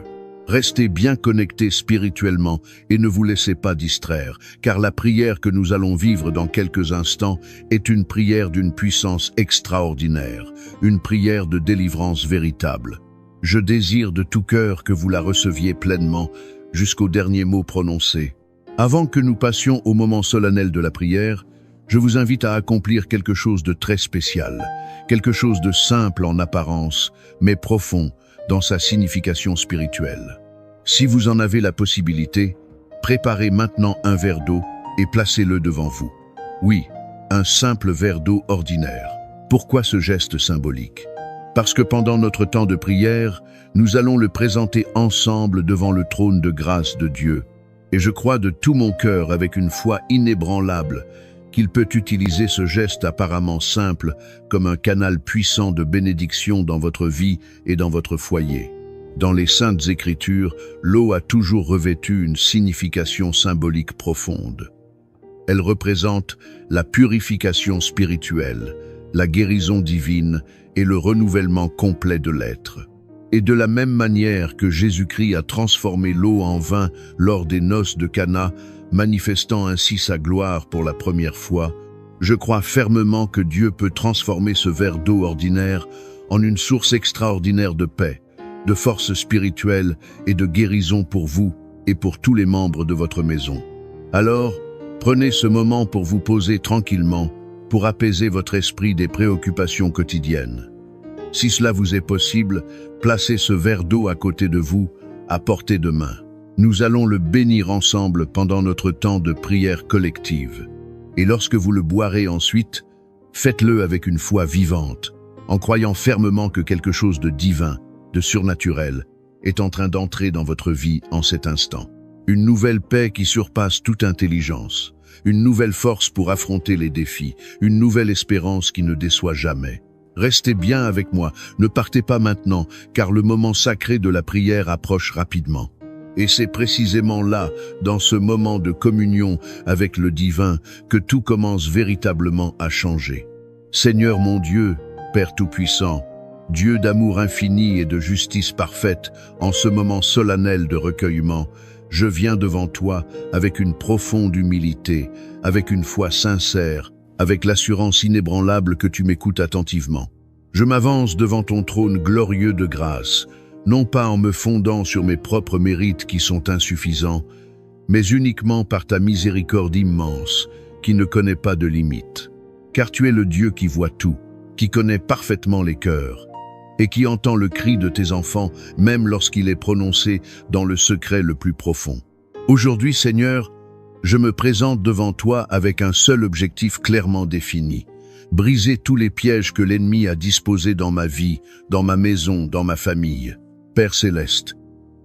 Restez bien connectés spirituellement et ne vous laissez pas distraire, car la prière que nous allons vivre dans quelques instants est une prière d'une puissance extraordinaire, une prière de délivrance véritable. Je désire de tout cœur que vous la receviez pleinement jusqu'au dernier mot prononcé. Avant que nous passions au moment solennel de la prière, je vous invite à accomplir quelque chose de très spécial, quelque chose de simple en apparence, mais profond dans sa signification spirituelle. Si vous en avez la possibilité, préparez maintenant un verre d'eau et placez-le devant vous. Oui, un simple verre d'eau ordinaire. Pourquoi ce geste symbolique? Parce que pendant notre temps de prière, nous allons le présenter ensemble devant le trône de grâce de Dieu. Et je crois de tout mon cœur, avec une foi inébranlable, qu'il peut utiliser ce geste apparemment simple comme un canal puissant de bénédiction dans votre vie et dans votre foyer. Dans les Saintes Écritures, l'eau a toujours revêtu une signification symbolique profonde. Elle représente la purification spirituelle, la guérison divine et le renouvellement complet de l'être. Et de la même manière que Jésus-Christ a transformé l'eau en vin lors des noces de Cana, manifestant ainsi sa gloire pour la première fois, je crois fermement que Dieu peut transformer ce verre d'eau ordinaire en une source extraordinaire de paix, de force spirituelle et de guérison pour vous et pour tous les membres de votre maison. Alors, prenez ce moment pour vous poser tranquillement, pour apaiser votre esprit des préoccupations quotidiennes. Si cela vous est possible, placez ce verre d'eau à côté de vous, à portée de main. Nous allons le bénir ensemble pendant notre temps de prière collective. Et lorsque vous le boirez ensuite, faites-le avec une foi vivante, en croyant fermement que quelque chose de divin, de surnaturel, est en train d'entrer dans votre vie en cet instant. Une nouvelle paix qui surpasse toute intelligence, une nouvelle force pour affronter les défis, une nouvelle espérance qui ne déçoit jamais. Restez bien avec moi, ne partez pas maintenant, car le moment sacré de la prière approche rapidement. Et c'est précisément là, dans ce moment de communion avec le divin, que tout commence véritablement à changer. Seigneur mon Dieu, Père Tout-Puissant, Dieu d'amour infini et de justice parfaite, en ce moment solennel de recueillement, je viens devant toi avec une profonde humilité, avec une foi sincère, avec l'assurance inébranlable que tu m'écoutes attentivement. Je m'avance devant ton trône glorieux de grâce, non pas en me fondant sur mes propres mérites qui sont insuffisants, mais uniquement par ta miséricorde immense, qui ne connaît pas de limites. Car tu es le Dieu qui voit tout, qui connaît parfaitement les cœurs, et qui entend le cri de tes enfants, même lorsqu'il est prononcé dans le secret le plus profond. Aujourd'hui, Seigneur, je me présente devant toi avec un seul objectif clairement défini: briser tous les pièges que l'ennemi a disposés dans ma vie, dans ma maison, dans ma famille. Père Céleste,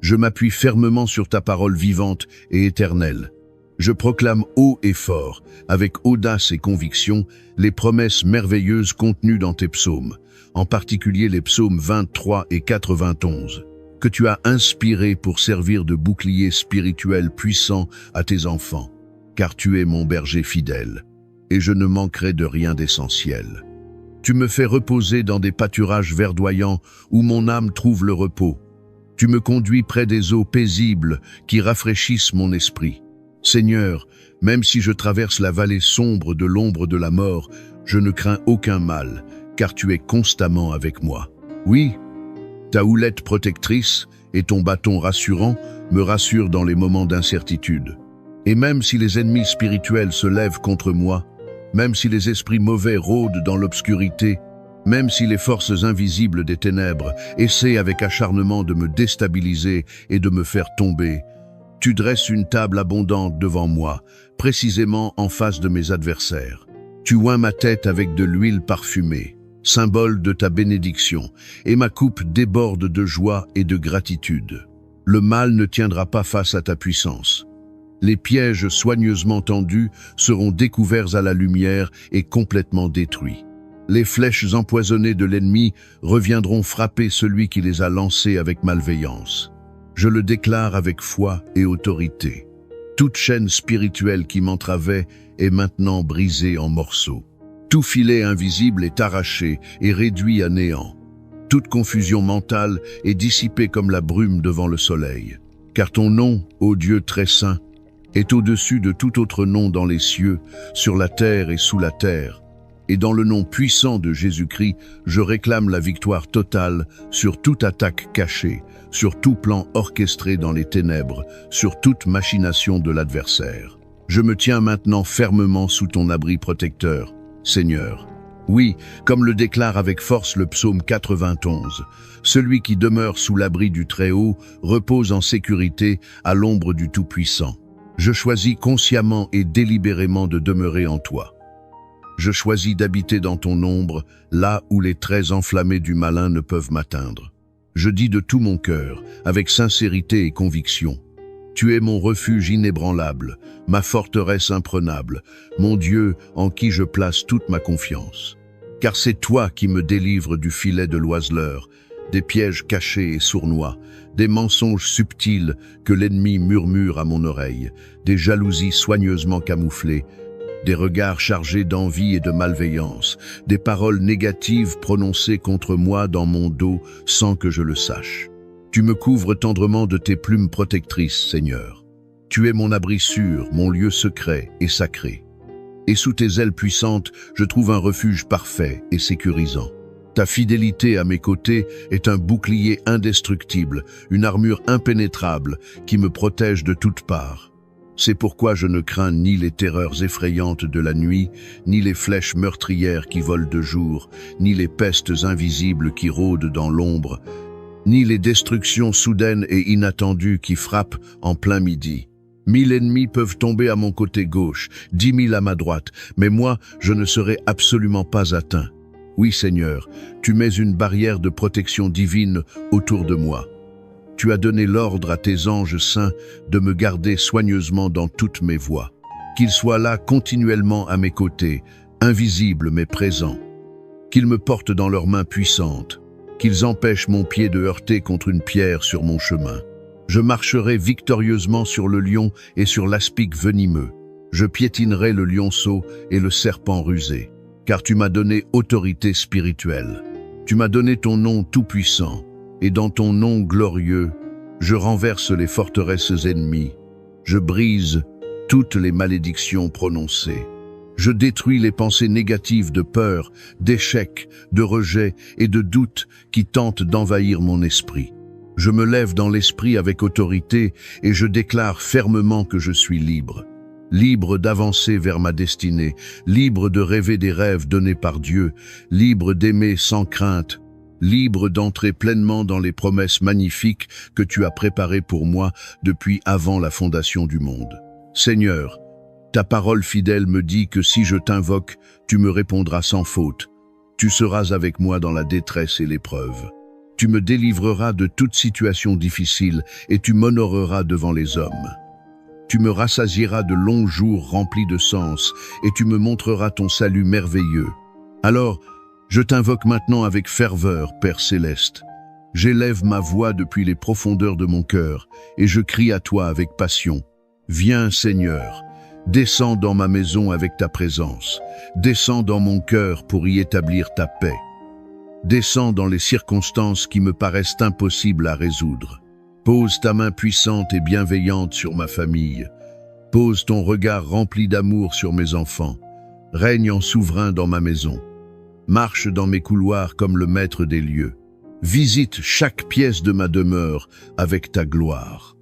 je m'appuie fermement sur ta parole vivante et éternelle. Je proclame haut et fort, avec audace et conviction, les promesses merveilleuses contenues dans tes psaumes, en particulier les psaumes 23 et 91, que tu as inspirés pour servir de bouclier spirituel puissant à tes enfants, car tu es mon berger fidèle, et je ne manquerai de rien d'essentiel. Tu me fais reposer dans des pâturages verdoyants où mon âme trouve le repos. Tu me conduis près des eaux paisibles qui rafraîchissent mon esprit. Seigneur, même si je traverse la vallée sombre de l'ombre de la mort, je ne crains aucun mal, car tu es constamment avec moi. Oui, ta houlette protectrice et ton bâton rassurant me rassurent dans les moments d'incertitude. Et même si les ennemis spirituels se lèvent contre moi, même si les esprits mauvais rôdent dans l'obscurité, même si les forces invisibles des ténèbres essaient avec acharnement de me déstabiliser et de me faire tomber, tu dresses une table abondante devant moi, précisément en face de mes adversaires. Tu oins ma tête avec de l'huile parfumée, symbole de ta bénédiction, et ma coupe déborde de joie et de gratitude. Le mal ne tiendra pas face à ta puissance. Les pièges soigneusement tendus seront découverts à la lumière et complètement détruits. Les flèches empoisonnées de l'ennemi reviendront frapper celui qui les a lancées avec malveillance. Je le déclare avec foi et autorité. Toute chaîne spirituelle qui m'entravait est maintenant brisée en morceaux. Tout filet invisible est arraché et réduit à néant. Toute confusion mentale est dissipée comme la brume devant le soleil. Car ton nom, ô Dieu très saint, est au-dessus de tout autre nom dans les cieux, sur la terre et sous la terre. Et dans le nom puissant de Jésus-Christ, je réclame la victoire totale sur toute attaque cachée, sur tout plan orchestré dans les ténèbres, sur toute machination de l'adversaire. Je me tiens maintenant fermement sous ton abri protecteur, Seigneur. Oui, comme le déclare avec force le psaume 91, celui qui demeure sous l'abri du Très-Haut repose en sécurité à l'ombre du Tout-Puissant. Je choisis consciemment et délibérément de demeurer en toi. Je choisis d'habiter dans ton ombre, là où les traits enflammés du malin ne peuvent m'atteindre. Je dis de tout mon cœur, avec sincérité et conviction, tu es mon refuge inébranlable, ma forteresse imprenable, mon Dieu en qui je place toute ma confiance. Car c'est toi qui me délivres du filet de l'oiseleur, des pièges cachés et sournois, des mensonges subtils que l'ennemi murmure à mon oreille, des jalousies soigneusement camouflées, des regards chargés d'envie et de malveillance, des paroles négatives prononcées contre moi dans mon dos sans que je le sache. Tu me couvres tendrement de tes plumes protectrices, Seigneur. Tu es mon abri sûr, mon lieu secret et sacré. Et sous tes ailes puissantes, je trouve un refuge parfait et sécurisant. Ta fidélité à mes côtés est un bouclier indestructible, une armure impénétrable qui me protège de toutes parts. C'est pourquoi je ne crains ni les terreurs effrayantes de la nuit, ni les flèches meurtrières qui volent de jour, ni les pestes invisibles qui rôdent dans l'ombre, ni les destructions soudaines et inattendues qui frappent en plein midi. 1000 ennemis peuvent tomber à mon côté gauche, 10 000 à ma droite, mais moi, je ne serai absolument pas atteint. Oui, Seigneur, tu mets une barrière de protection divine autour de moi. Tu as donné l'ordre à tes anges saints de me garder soigneusement dans toutes mes voies. Qu'ils soient là continuellement à mes côtés, invisibles mais présents. Qu'ils me portent dans leurs mains puissantes. Qu'ils empêchent mon pied de heurter contre une pierre sur mon chemin. Je marcherai victorieusement sur le lion et sur l'aspic venimeux. Je piétinerai le lionceau et le serpent rusé. Car tu m'as donné autorité spirituelle. Tu m'as donné ton nom tout-puissant, et dans ton nom glorieux, je renverse les forteresses ennemies. Je brise toutes les malédictions prononcées. Je détruis les pensées négatives de peur, d'échec, de rejet et de doute qui tentent d'envahir mon esprit. Je me lève dans l'esprit avec autorité et je déclare fermement que je suis libre. Libre d'avancer vers ma destinée, libre de rêver des rêves donnés par Dieu, libre d'aimer sans crainte, libre d'entrer pleinement dans les promesses magnifiques que tu as préparées pour moi depuis avant la fondation du monde. Seigneur, ta parole fidèle me dit que si je t'invoque, tu me répondras sans faute. Tu seras avec moi dans la détresse et l'épreuve. Tu me délivreras de toute situation difficile et tu m'honoreras devant les hommes. Tu me rassasieras de longs jours remplis de sens, et tu me montreras ton salut merveilleux. Alors, je t'invoque maintenant avec ferveur, Père céleste. J'élève ma voix depuis les profondeurs de mon cœur, et je crie à toi avec passion. Viens, Seigneur, descends dans ma maison avec ta présence. Descends dans mon cœur pour y établir ta paix. Descends dans les circonstances qui me paraissent impossibles à résoudre. Pose ta main puissante et bienveillante sur ma famille. Pose ton regard rempli d'amour sur mes enfants. Règne en souverain dans ma maison. Marche dans mes couloirs comme le maître des lieux. Visite chaque pièce de ma demeure avec ta gloire.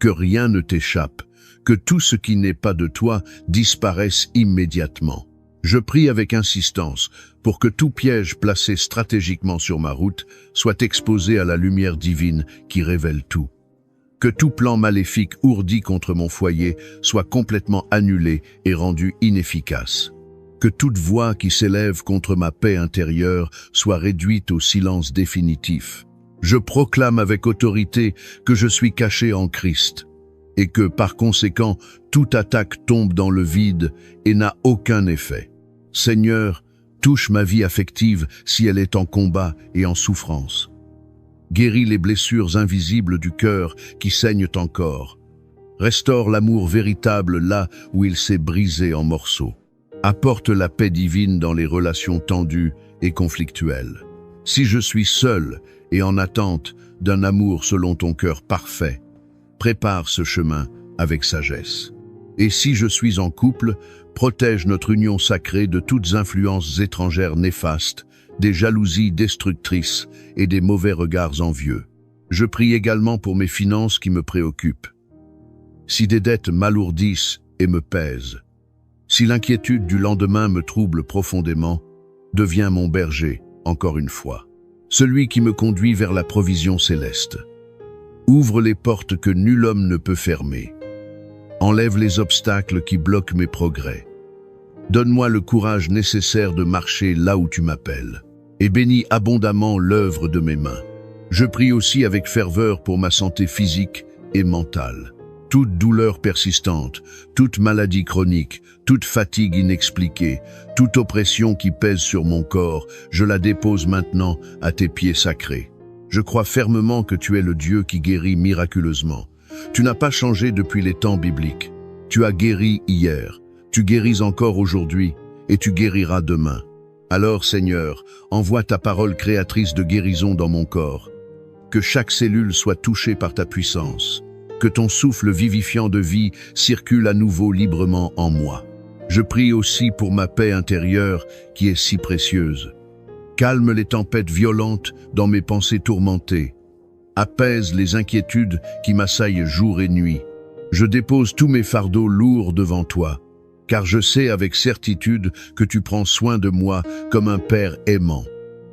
Que rien ne t'échappe, que tout ce qui n'est pas de toi disparaisse immédiatement. Je prie avec insistance pour que tout piège placé stratégiquement sur ma route soit exposé à la lumière divine qui révèle tout. Que tout plan maléfique ourdi contre mon foyer soit complètement annulé et rendu inefficace. Que toute voix qui s'élève contre ma paix intérieure soit réduite au silence définitif. Je proclame avec autorité que je suis caché en Christ et que, par conséquent, toute attaque tombe dans le vide et n'a aucun effet. Seigneur, touche ma vie affective si elle est en combat et en souffrance. Guéris les blessures invisibles du cœur qui saignent encore. Restaure l'amour véritable là où il s'est brisé en morceaux. Apporte la paix divine dans les relations tendues et conflictuelles. Si je suis seul et en attente d'un amour selon ton cœur parfait, prépare ce chemin avec sagesse. Et si je suis en couple, protège notre union sacrée de toutes influences étrangères néfastes, des jalousies destructrices et des mauvais regards envieux. Je prie également pour mes finances qui me préoccupent. Si des dettes m'alourdissent et me pèsent, si l'inquiétude du lendemain me trouble profondément, deviens mon berger, encore une fois, celui qui me conduit vers la provision céleste. Ouvre les portes que nul homme ne peut fermer. Enlève les obstacles qui bloquent mes progrès. Donne-moi le courage nécessaire de marcher là où tu m'appelles, et bénis abondamment l'œuvre de mes mains. Je prie aussi avec ferveur pour ma santé physique et mentale. Toute douleur persistante, toute maladie chronique, toute fatigue inexpliquée, toute oppression qui pèse sur mon corps, je la dépose maintenant à tes pieds sacrés. Je crois fermement que tu es le Dieu qui guérit miraculeusement. Tu n'as pas changé depuis les temps bibliques. Tu as guéri hier, tu guéris encore aujourd'hui et tu guériras demain. Alors, Seigneur, envoie ta parole créatrice de guérison dans mon corps. Que chaque cellule soit touchée par ta puissance. Que ton souffle vivifiant de vie circule à nouveau librement en moi. Je prie aussi pour ma paix intérieure qui est si précieuse. Calme les tempêtes violentes dans mes pensées tourmentées. Apaise les inquiétudes qui m'assaillent jour et nuit. Je dépose tous mes fardeaux lourds devant toi, car je sais avec certitude que tu prends soin de moi comme un Père aimant.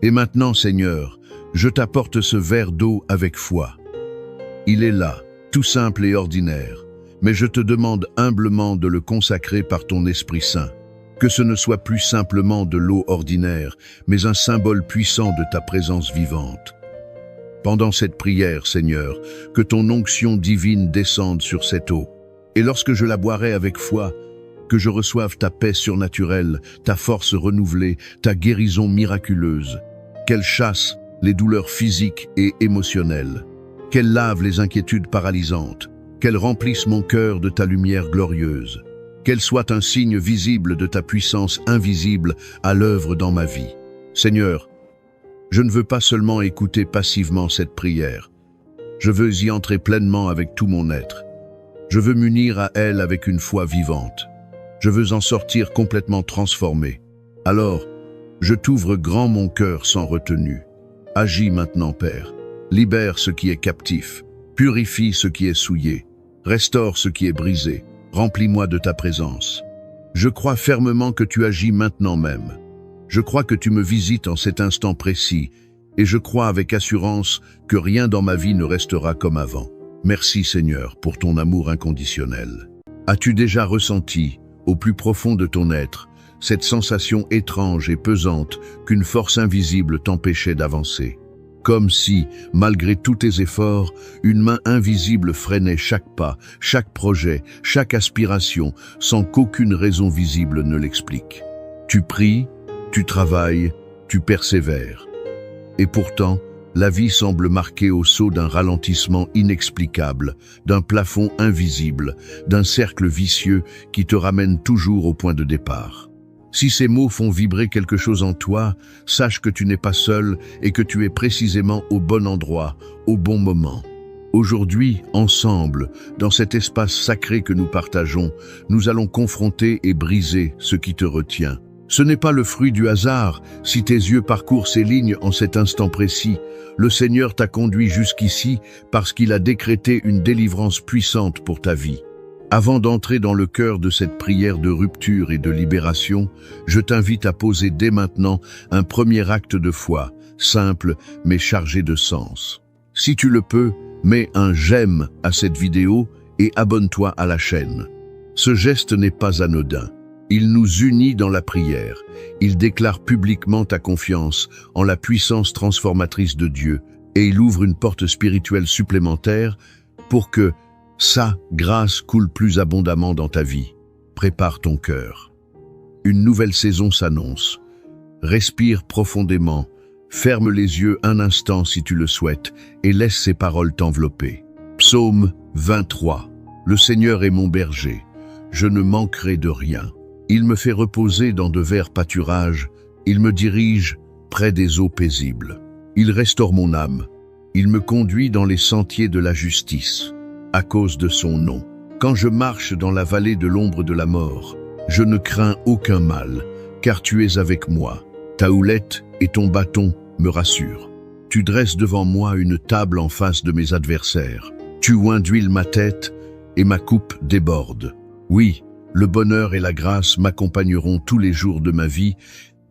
Et maintenant, Seigneur, je t'apporte ce verre d'eau avec foi. Il est là, tout simple et ordinaire, mais je te demande humblement de le consacrer par ton Esprit Saint. Que ce ne soit plus simplement de l'eau ordinaire, mais un symbole puissant de ta présence vivante. Pendant cette prière, Seigneur, que ton onction divine descende sur cette eau. Et lorsque je la boirai avec foi, que je reçoive ta paix surnaturelle, ta force renouvelée, ta guérison miraculeuse. Qu'elle chasse les douleurs physiques et émotionnelles. Qu'elle lave les inquiétudes paralysantes. Qu'elle remplisse mon cœur de ta lumière glorieuse. Qu'elle soit un signe visible de ta puissance invisible à l'œuvre dans ma vie. Seigneur, je ne veux pas seulement écouter passivement cette prière. Je veux y entrer pleinement avec tout mon être. Je veux m'unir à elle avec une foi vivante. Je veux en sortir complètement transformé. Alors, je t'ouvre grand mon cœur sans retenue. Agis maintenant, Père. Libère ce qui est captif. Purifie ce qui est souillé. Restaure ce qui est brisé. Remplis-moi de ta présence. Je crois fermement que tu agis maintenant même. Je crois que tu me visites en cet instant précis, et je crois avec assurance que rien dans ma vie ne restera comme avant. Merci Seigneur pour ton amour inconditionnel. As-tu déjà ressenti, au plus profond de ton être, cette sensation étrange et pesante qu'une force invisible t'empêchait d'avancer? Comme si, malgré tous tes efforts, une main invisible freinait chaque pas, chaque projet, chaque aspiration, sans qu'aucune raison visible ne l'explique. Tu pries, tu travailles, tu persévères. Et pourtant, la vie semble marquée au sceau d'un ralentissement inexplicable, d'un plafond invisible, d'un cercle vicieux qui te ramène toujours au point de départ. Si ces mots font vibrer quelque chose en toi, sache que tu n'es pas seul et que tu es précisément au bon endroit, au bon moment. Aujourd'hui, ensemble, dans cet espace sacré que nous partageons, nous allons confronter et briser ce qui te retient. Ce n'est pas le fruit du hasard si tes yeux parcourent ces lignes en cet instant précis. Le Seigneur t'a conduit jusqu'ici parce qu'il a décrété une délivrance puissante pour ta vie. Avant d'entrer dans le cœur de cette prière de rupture et de libération, je t'invite à poser dès maintenant un premier acte de foi, simple mais chargé de sens. Si tu le peux, mets un j'aime à cette vidéo et abonne-toi à la chaîne. Ce geste n'est pas anodin. Il nous unit dans la prière. Il déclare publiquement ta confiance en la puissance transformatrice de Dieu et il ouvre une porte spirituelle supplémentaire pour que sa grâce coule plus abondamment dans ta vie. Prépare ton cœur. Une nouvelle saison s'annonce. Respire profondément, ferme les yeux un instant si tu le souhaites et laisse ces paroles t'envelopper. Psaume 23. Le Seigneur est mon berger, je ne manquerai de rien. Il me fait reposer dans de verts pâturages, il me dirige près des eaux paisibles. Il restaure mon âme, il me conduit dans les sentiers de la justice, à cause de son nom. Quand je marche dans la vallée de l'ombre de la mort, je ne crains aucun mal, car tu es avec moi. Ta houlette et ton bâton me rassurent. Tu dresses devant moi une table en face de mes adversaires. Tu oins d'huile ma tête et ma coupe déborde. Oui, le bonheur et la grâce m'accompagneront tous les jours de ma vie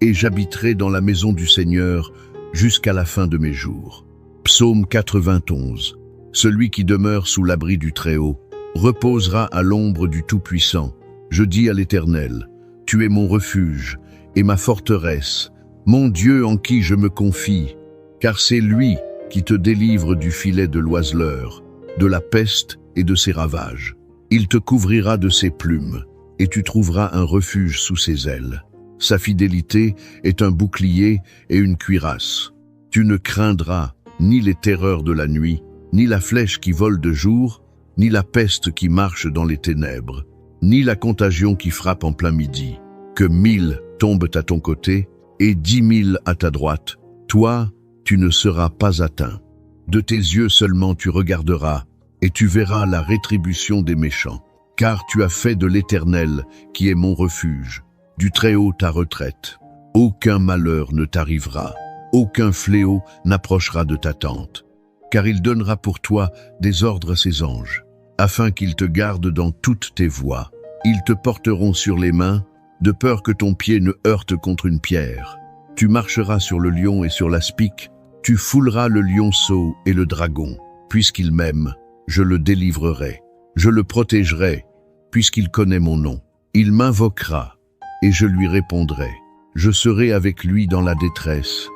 et j'habiterai dans la maison du Seigneur jusqu'à la fin de mes jours. Psaume 91. Celui qui demeure sous l'abri du Très-Haut reposera à l'ombre du Tout-Puissant. Je dis à l'Éternel, tu es mon refuge et ma forteresse, mon Dieu en qui je me confie, car c'est lui qui te délivre du filet de l'oiseleur, de la peste et de ses ravages. Il te couvrira de ses plumes, et tu trouveras un refuge sous ses ailes. Sa fidélité est un bouclier et une cuirasse. Tu ne craindras ni les terreurs de la nuit, ni la flèche qui vole de jour, ni la peste qui marche dans les ténèbres, ni la contagion qui frappe en plein midi. Que 1000 tombent à ton côté et 10 000 à ta droite, toi, tu ne seras pas atteint. De tes yeux seulement tu regarderas, et tu verras la rétribution des méchants. Car tu as fait de l'Éternel, qui est mon refuge, du Très-Haut ta retraite. Aucun malheur ne t'arrivera, aucun fléau n'approchera de ta tente. Car il donnera pour toi des ordres à ses anges, afin qu'ils te gardent dans toutes tes voies. Ils te porteront sur les mains, de peur que ton pied ne heurte contre une pierre. Tu marcheras sur le lion et sur l'aspic, tu fouleras le lionceau et le dragon. Puisqu'il m'aime, je le délivrerai, je le protégerai, puisqu'il connaît mon nom. Il m'invoquera, et je lui répondrai. Je serai avec lui dans la détresse.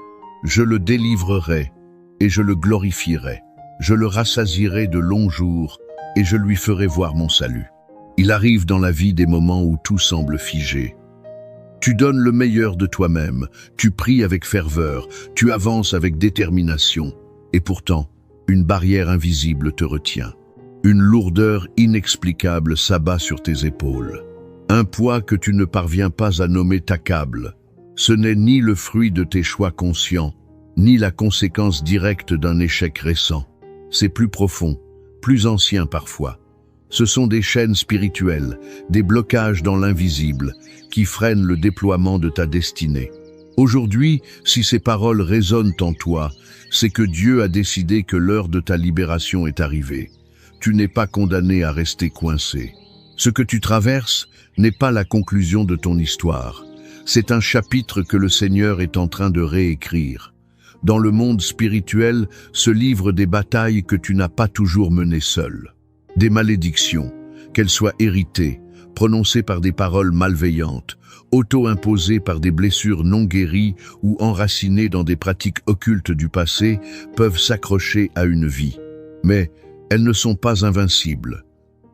Je le délivrerai, et je le glorifierai. Je le rassasierai de longs jours, et je lui ferai voir mon salut. Il arrive dans la vie des moments où tout semble figé. Tu donnes le meilleur de toi-même, tu pries avec ferveur, tu avances avec détermination, et pourtant, une barrière invisible te retient. Une lourdeur inexplicable s'abat sur tes épaules. Un poids que tu ne parviens pas à nommer t'accable. Ce n'est ni le fruit de tes choix conscients, ni la conséquence directe d'un échec récent. C'est plus profond, plus ancien parfois. Ce sont des chaînes spirituelles, des blocages dans l'invisible, qui freinent le déploiement de ta destinée. Aujourd'hui, si ces paroles résonnent en toi, c'est que Dieu a décidé que l'heure de ta libération est arrivée. Tu n'es pas condamné à rester coincé. Ce que tu traverses n'est pas la conclusion de ton histoire. C'est un chapitre que le Seigneur est en train de réécrire. Dans le monde spirituel se livrent des batailles que tu n'as pas toujours menées seul. Des malédictions, qu'elles soient héritées, prononcées par des paroles malveillantes, auto-imposées par des blessures non guéries ou enracinées dans des pratiques occultes du passé, peuvent s'accrocher à une vie. Mais elles ne sont pas invincibles.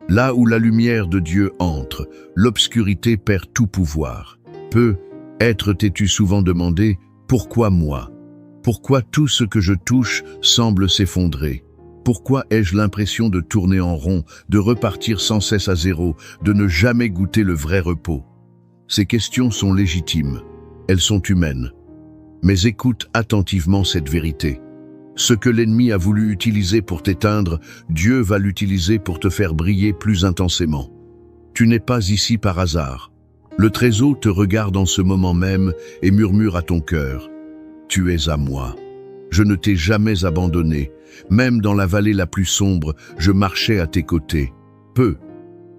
Là où la lumière de Dieu entre, l'obscurité perd tout pouvoir. Peut-être t'es-tu souvent demandé « Pourquoi moi ?» Pourquoi tout ce que je touche semble s'effondrer? Pourquoi ai-je l'impression de tourner en rond, de repartir sans cesse à zéro, de ne jamais goûter le vrai repos? Ces questions sont légitimes, elles sont humaines. Mais écoute attentivement cette vérité. Ce que l'ennemi a voulu utiliser pour t'éteindre, Dieu va l'utiliser pour te faire briller plus intensément. Tu n'es pas ici par hasard. Le Très-Haut te regarde en ce moment même et murmure à ton cœur, « Tu es à moi. Je ne t'ai jamais abandonné. Même dans la vallée la plus sombre, je marchais à tes côtés.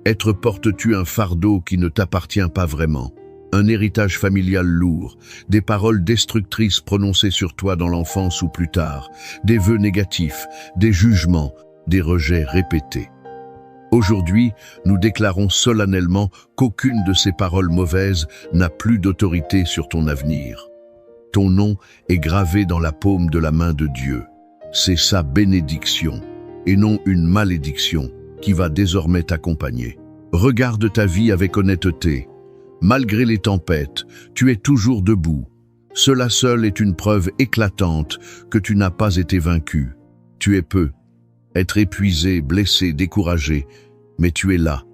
Être portes-tu un fardeau qui ne t'appartient pas vraiment, un héritage familial lourd, des paroles destructrices prononcées sur toi dans l'enfance ou plus tard, des vœux négatifs, des jugements, des rejets répétés. Aujourd'hui, nous déclarons solennellement qu'aucune de ces paroles mauvaises n'a plus d'autorité sur ton avenir. Ton nom est gravé dans la paume de la main de Dieu. C'est sa bénédiction, et non une malédiction, qui va désormais t'accompagner. Regarde ta vie avec honnêteté. Malgré les tempêtes, tu es toujours debout. Cela seul est une preuve éclatante que tu n'as pas été vaincu. Tu es peu. Être épuisé, blessé, découragé, mais tu es là.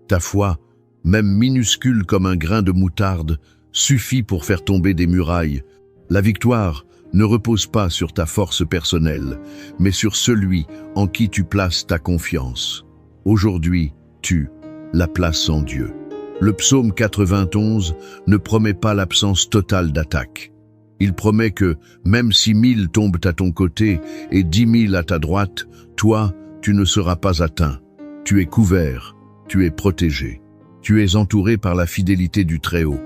Ta foi, même minuscule comme un grain de moutarde, suffit pour faire tomber des murailles. La victoire ne repose pas sur ta force personnelle, mais sur celui en qui tu places ta confiance. Aujourd'hui, tu la places en Dieu. Le psaume 91 ne promet pas l'absence totale d'attaque. Il promet que, même si 1000 tombent à ton côté et 10 000 à ta droite, toi, tu ne seras pas atteint. Tu es couvert, tu es protégé. Tu es entouré par la fidélité du Très-Haut.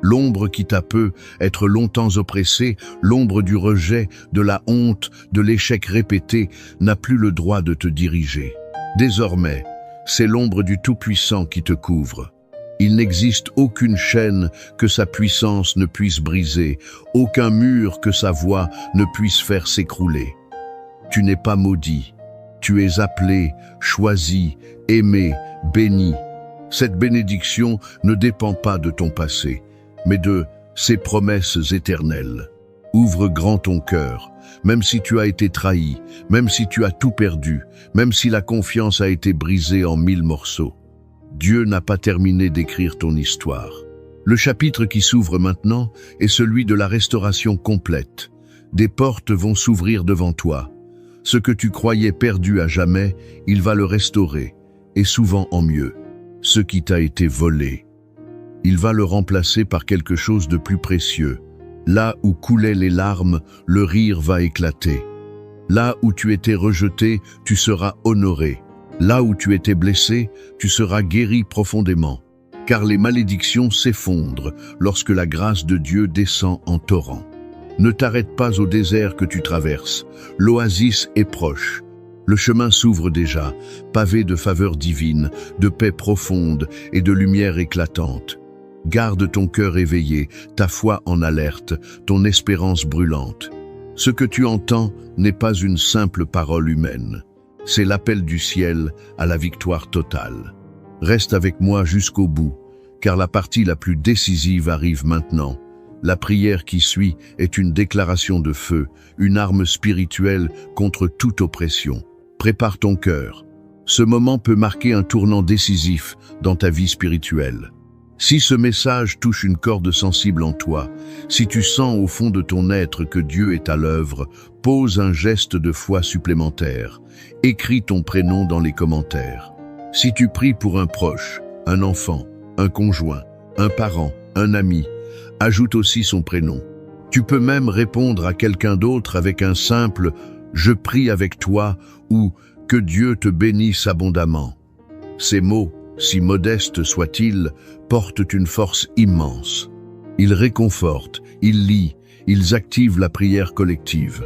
L'ombre qui t'a peut être longtemps oppressée, l'ombre du rejet, de la honte, de l'échec répété, n'a plus le droit de te diriger. Désormais, c'est l'ombre du Tout-Puissant qui te couvre. Il n'existe aucune chaîne que sa puissance ne puisse briser, aucun mur que sa voix ne puisse faire s'écrouler. Tu n'es pas maudit, tu es appelé, choisi, aimé, béni. Cette bénédiction ne dépend pas de ton passé, mais de ses promesses éternelles. Ouvre grand ton cœur, même si tu as été trahi, même si tu as tout perdu, même si la confiance a été brisée en 1000 morceaux. Dieu n'a pas terminé d'écrire ton histoire. Le chapitre qui s'ouvre maintenant est celui de la restauration complète. Des portes vont s'ouvrir devant toi. Ce que tu croyais perdu à jamais, il va le restaurer, et souvent en mieux. Ce qui t'a été volé, il va le remplacer par quelque chose de plus précieux. Là où coulaient les larmes, le rire va éclater. Là où tu étais rejeté, tu seras honoré. Là où tu étais blessé, tu seras guéri profondément. Car les malédictions s'effondrent lorsque la grâce de Dieu descend en torrent. Ne t'arrête pas au désert que tu traverses. L'oasis est proche. Le chemin s'ouvre déjà, pavé de faveurs divines, de paix profonde et de lumière éclatante. Garde ton cœur éveillé, ta foi en alerte, ton espérance brûlante. Ce que tu entends n'est pas une simple parole humaine. C'est l'appel du ciel à la victoire totale. Reste avec moi jusqu'au bout, car la partie la plus décisive arrive maintenant. La prière qui suit est une déclaration de feu, une arme spirituelle contre toute oppression. Prépare ton cœur. Ce moment peut marquer un tournant décisif dans ta vie spirituelle. Si ce message touche une corde sensible en toi, si tu sens au fond de ton être que Dieu est à l'œuvre, pose un geste de foi supplémentaire. Écris ton prénom dans les commentaires. Si tu pries pour un proche, un enfant, un conjoint, un parent, un ami, ajoute aussi son prénom. Tu peux même répondre à quelqu'un d'autre avec un simple « Je prie avec toi » ou « Que Dieu te bénisse abondamment ». Ces mots, si modestes soient-ils, portent une force immense. Ils réconfortent, ils lient, ils activent la prière collective.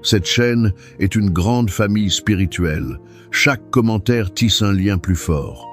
Cette chaîne est une grande famille spirituelle. Chaque commentaire tisse un lien plus fort.